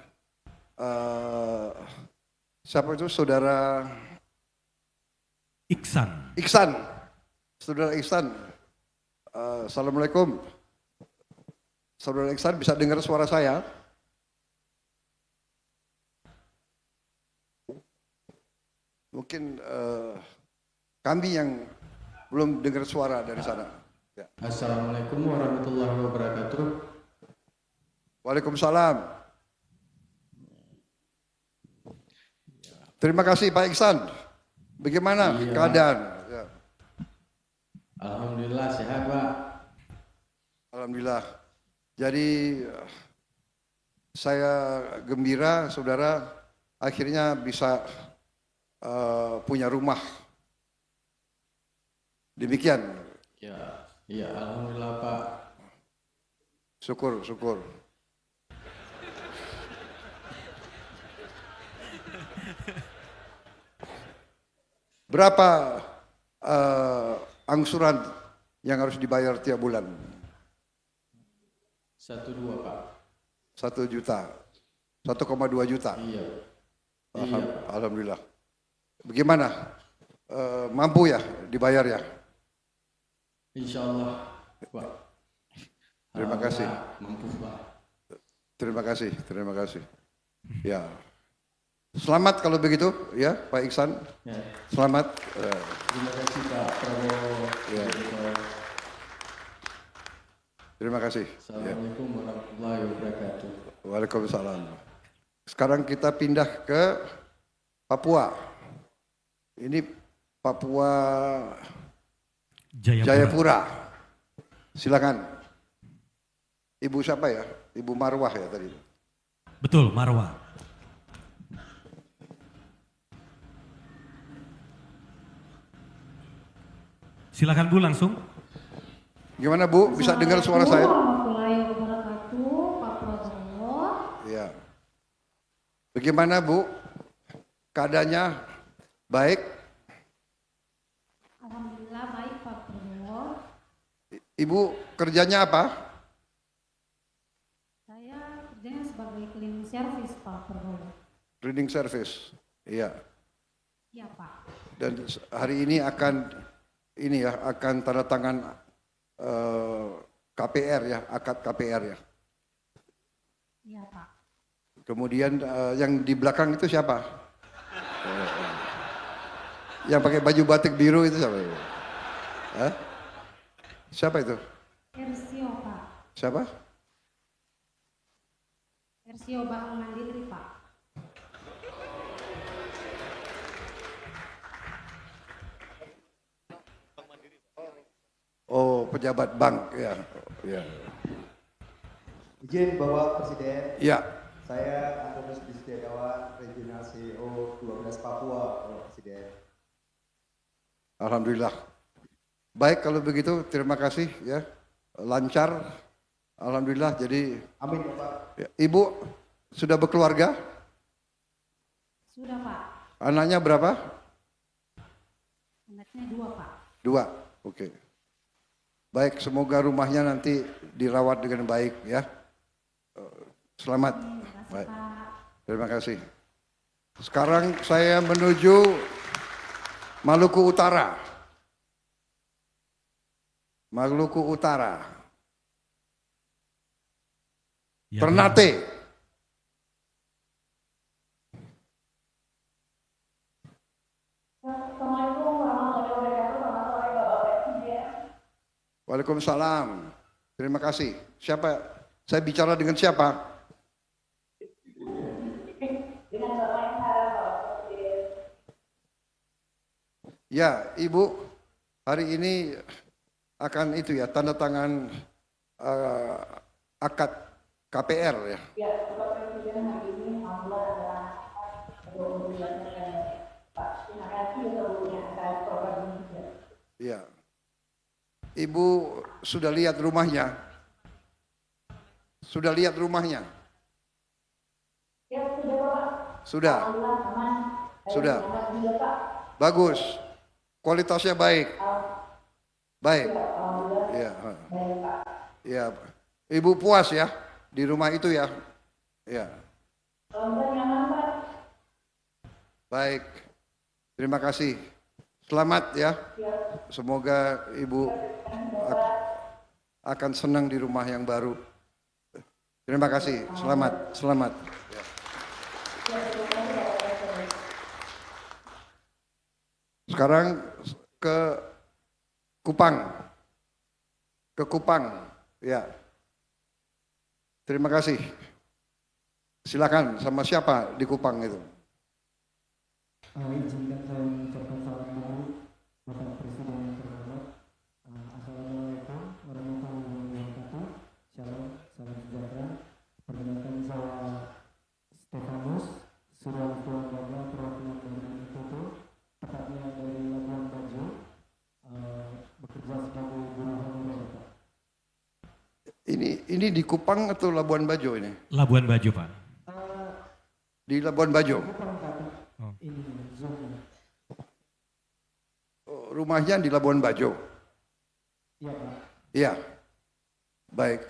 Siapa itu? Saudara Iksan. Saudara Iksan. Assalamualaikum. Saudara Iksan, bisa dengar suara saya? Mungkin kami yang belum dengar suara dari sana. Ya. Assalamualaikum warahmatullahi wabarakatuh. Waalaikumsalam. Terima kasih Pak Iksan. Bagaimana keadaan? Ya. Alhamdulillah sehat Pak. Alhamdulillah. Jadi saya gembira saudara akhirnya bisa punya rumah. Demikian. Ya, alhamdulillah Pak. Syukur. Berapa angsuran yang harus dibayar tiap bulan? 1,2 Pak. 1 juta. 1,2 juta. Iya. Alhamdulillah. Bagaimana? Mampu ya dibayar ya? Insya Allah Pak. Terima kasih. Mampu Pak. Terima kasih. Ya. Selamat kalau begitu ya Pak Iksan. Ya. Selamat. Terima kasih Pak Prabowo. Ya. Terima kasih. Assalamualaikum warahmatullahi wabarakatuh. Waalaikumsalam. Sekarang kita pindah ke Papua. Ini Papua Jayapura. Silakan. Ibu siapa ya? Ibu Marwah ya tadi. Betul, Marwa. Silakan Bu langsung. Gimana Bu, bisa dengar suara saya? Warahmatullahi wabarakatuh, Pak Prabowo. Ya. Bagaimana Bu? Keadaannya baik? Alhamdulillah baik Pak Prabowo. Ibu kerjanya apa? Saya kerjanya sebagai cleaning service Pak Prabowo. Cleaning service. Iya. Iya Pak. Dan hari ini akan tanda tangan KPR ya, akad KPR ya. Iya Pak. Kemudian yang di belakang itu siapa? Yang pakai baju batik biru itu siapa? Hah? Siapa itu? Ersio Pak. Siapa? Ersio Bank Mandiri Pak. Oh, pejabat bank ya. Ya. Izin Bapak Presiden, Ya. saya Antonius Disetiagawan, Regional CEO 12 Papua, Bapak Presiden. Alhamdulillah. Baik kalau begitu, terima kasih ya. Lancar. Alhamdulillah. Jadi Amin Bapak. ya. Ibu sudah berkeluarga? Sudah Pak. Anaknya berapa? Anaknya 2 Pak. 2. Oke. Baik, semoga rumahnya nanti dirawat dengan baik ya. Selamat. Baik. Terima kasih. Sekarang saya menuju Maluku Utara. Maluku Utara. Ya, Ternate. Assalamualaikum warahmatullahi wabarakatuh. Selamat sore Bapak Presiden. Waalaikumsalam. Terima kasih. Siapa? Saya bicara dengan siapa? Dengan Bapak yang harap Bapak Presiden. Ya, Ibu, hari ini akan itu ya, tanda tangan akad KPR ya. Ya, Bapak Presiden hari ini Allah adalah Pak. Terima kasih sebelumnya atas program ini. Ya. Ibu sudah lihat rumahnya? Sudah lihat rumahnya? Ya, sudah Bapak. Sudah. Alhamdulillah aman. Sudah. Selamat juga Pak. Bagus. Kualitasnya baik. Baik. Alhamdulillah. Ya. Baik Pak. Ya. Ibu puas ya di rumah itu ya? Ya. Alhamdulillah nyaman Pak. Baik. Terima kasih. Selamat ya. Semoga Ibu akan senang di rumah yang baru. Terima kasih. Selamat. Selamat. Ya. Sekarang ke Kupang. Ke Kupang. Ya. Terima kasih. Silakan, sama siapa di Kupang itu? Izinkan saya mengucapkan salam baru Bapak Presiden yang terhormat. Assalamualaikum warahmatullahi wabarakatuh. Shalom, salam sejahtera. Perkenalkan saya Stefanus Surya Tuan Bangga, perwakilan dari Toto, tepatnya dari Labuan Bajo, bekerja sebagai guru honorer Pak. Ini di Kupang atau Labuan Bajo ini? Labuan Bajo, Pak. Di Labuan Bajo. Oh. Ini zona. Rumahnya di Labuan Bajo. Iya Pak. Iya. Baik.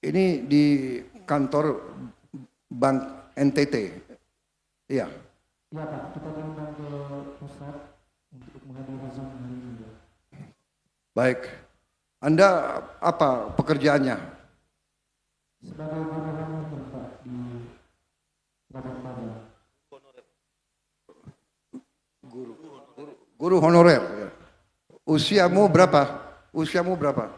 Ini di kantor Bank NTT. Iya. Iya Pak, kita diundang ke pusat untuk menghadiri Zoom hari ini. Baik. Anda apa pekerjaannya? Sebagai guru honorer Pak di Labuan Bajo. Guru honorer. Ya. Usiamu berapa? Usiamu berapa?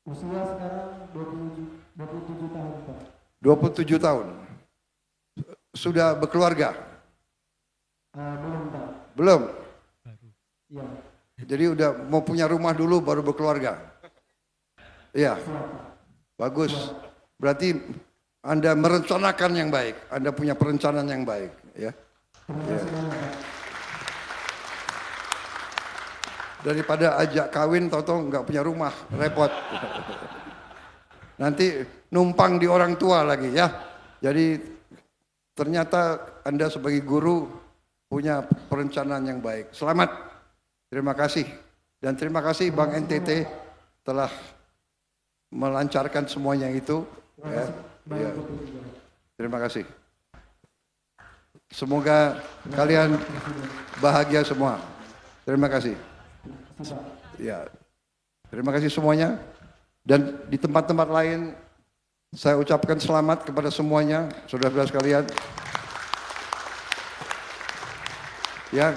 Usia sekarang 27 tahun Pak. 27 tahun. Sudah berkeluarga? Belum Pak. Belum. Iya. Jadi udah mau punya rumah dulu baru berkeluarga. Iya. Bagus. Berarti Anda merencanakan yang baik. Anda punya perencanaan yang baik, ya. Terima kasih banyak Pak. Daripada ajak kawin, tau-tau nggak punya rumah, repot. Nanti numpang di orang tua lagi ya. Jadi ternyata Anda sebagai guru punya perencanaan yang baik. Selamat, terima kasih. Dan terima kasih Bank NTT telah melancarkan semuanya itu. Ya. Ya. Terima kasih. Semoga kalian bahagia semua. Terima kasih. Ya. Terima kasih semuanya. Dan di tempat-tempat lain saya ucapkan selamat kepada semuanya, saudara-saudara sekalian. Ya,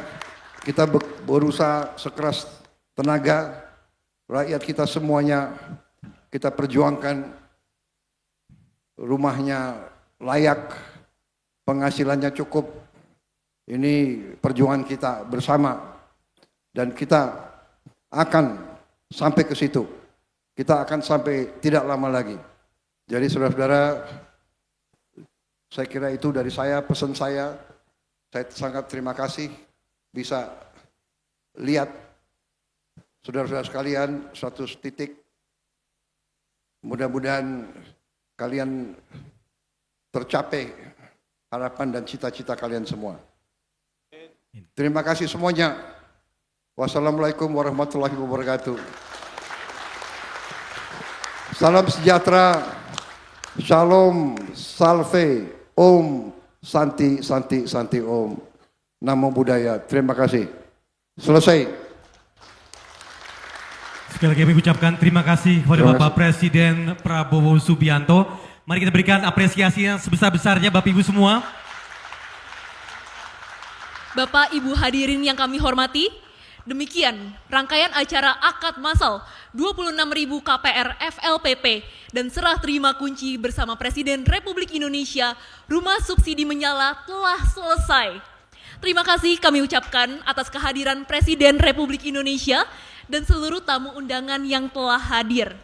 kita berusaha sekeras tenaga, rakyat kita semuanya kita perjuangkan rumahnya layak, penghasilannya cukup. Ini perjuangan kita bersama dan kita akan sampai ke situ. Kita akan sampai tidak lama lagi. Jadi saudara-saudara, saya kira itu dari saya, pesan saya. Saya sangat terima kasih bisa lihat saudara-saudara sekalian suatu titik. Mudah-mudahan kalian tercapai harapan dan cita-cita kalian semua. Terima kasih semuanya. Wassalamualaikum warahmatullahi wabarakatuh. Salam sejahtera, shalom, salve, om, santi, santi, santi, om. Namo Buddhaya. Terima kasih. Selesai. Sekali lagi kami ucapkan terima kasih kepada Bapak Presiden Prabowo Subianto. Mari kita berikan apresiasi yang sebesar-besarnya Bapak Ibu semua. Bapak Ibu hadirin yang kami hormati, demikian rangkaian acara akad massal 26.000 KPR FLPP dan serah terima kunci bersama Presiden Republik Indonesia Rumah Subsidi Menyala telah selesai. Terima kasih kami ucapkan atas kehadiran Presiden Republik Indonesia dan seluruh tamu undangan yang telah hadir.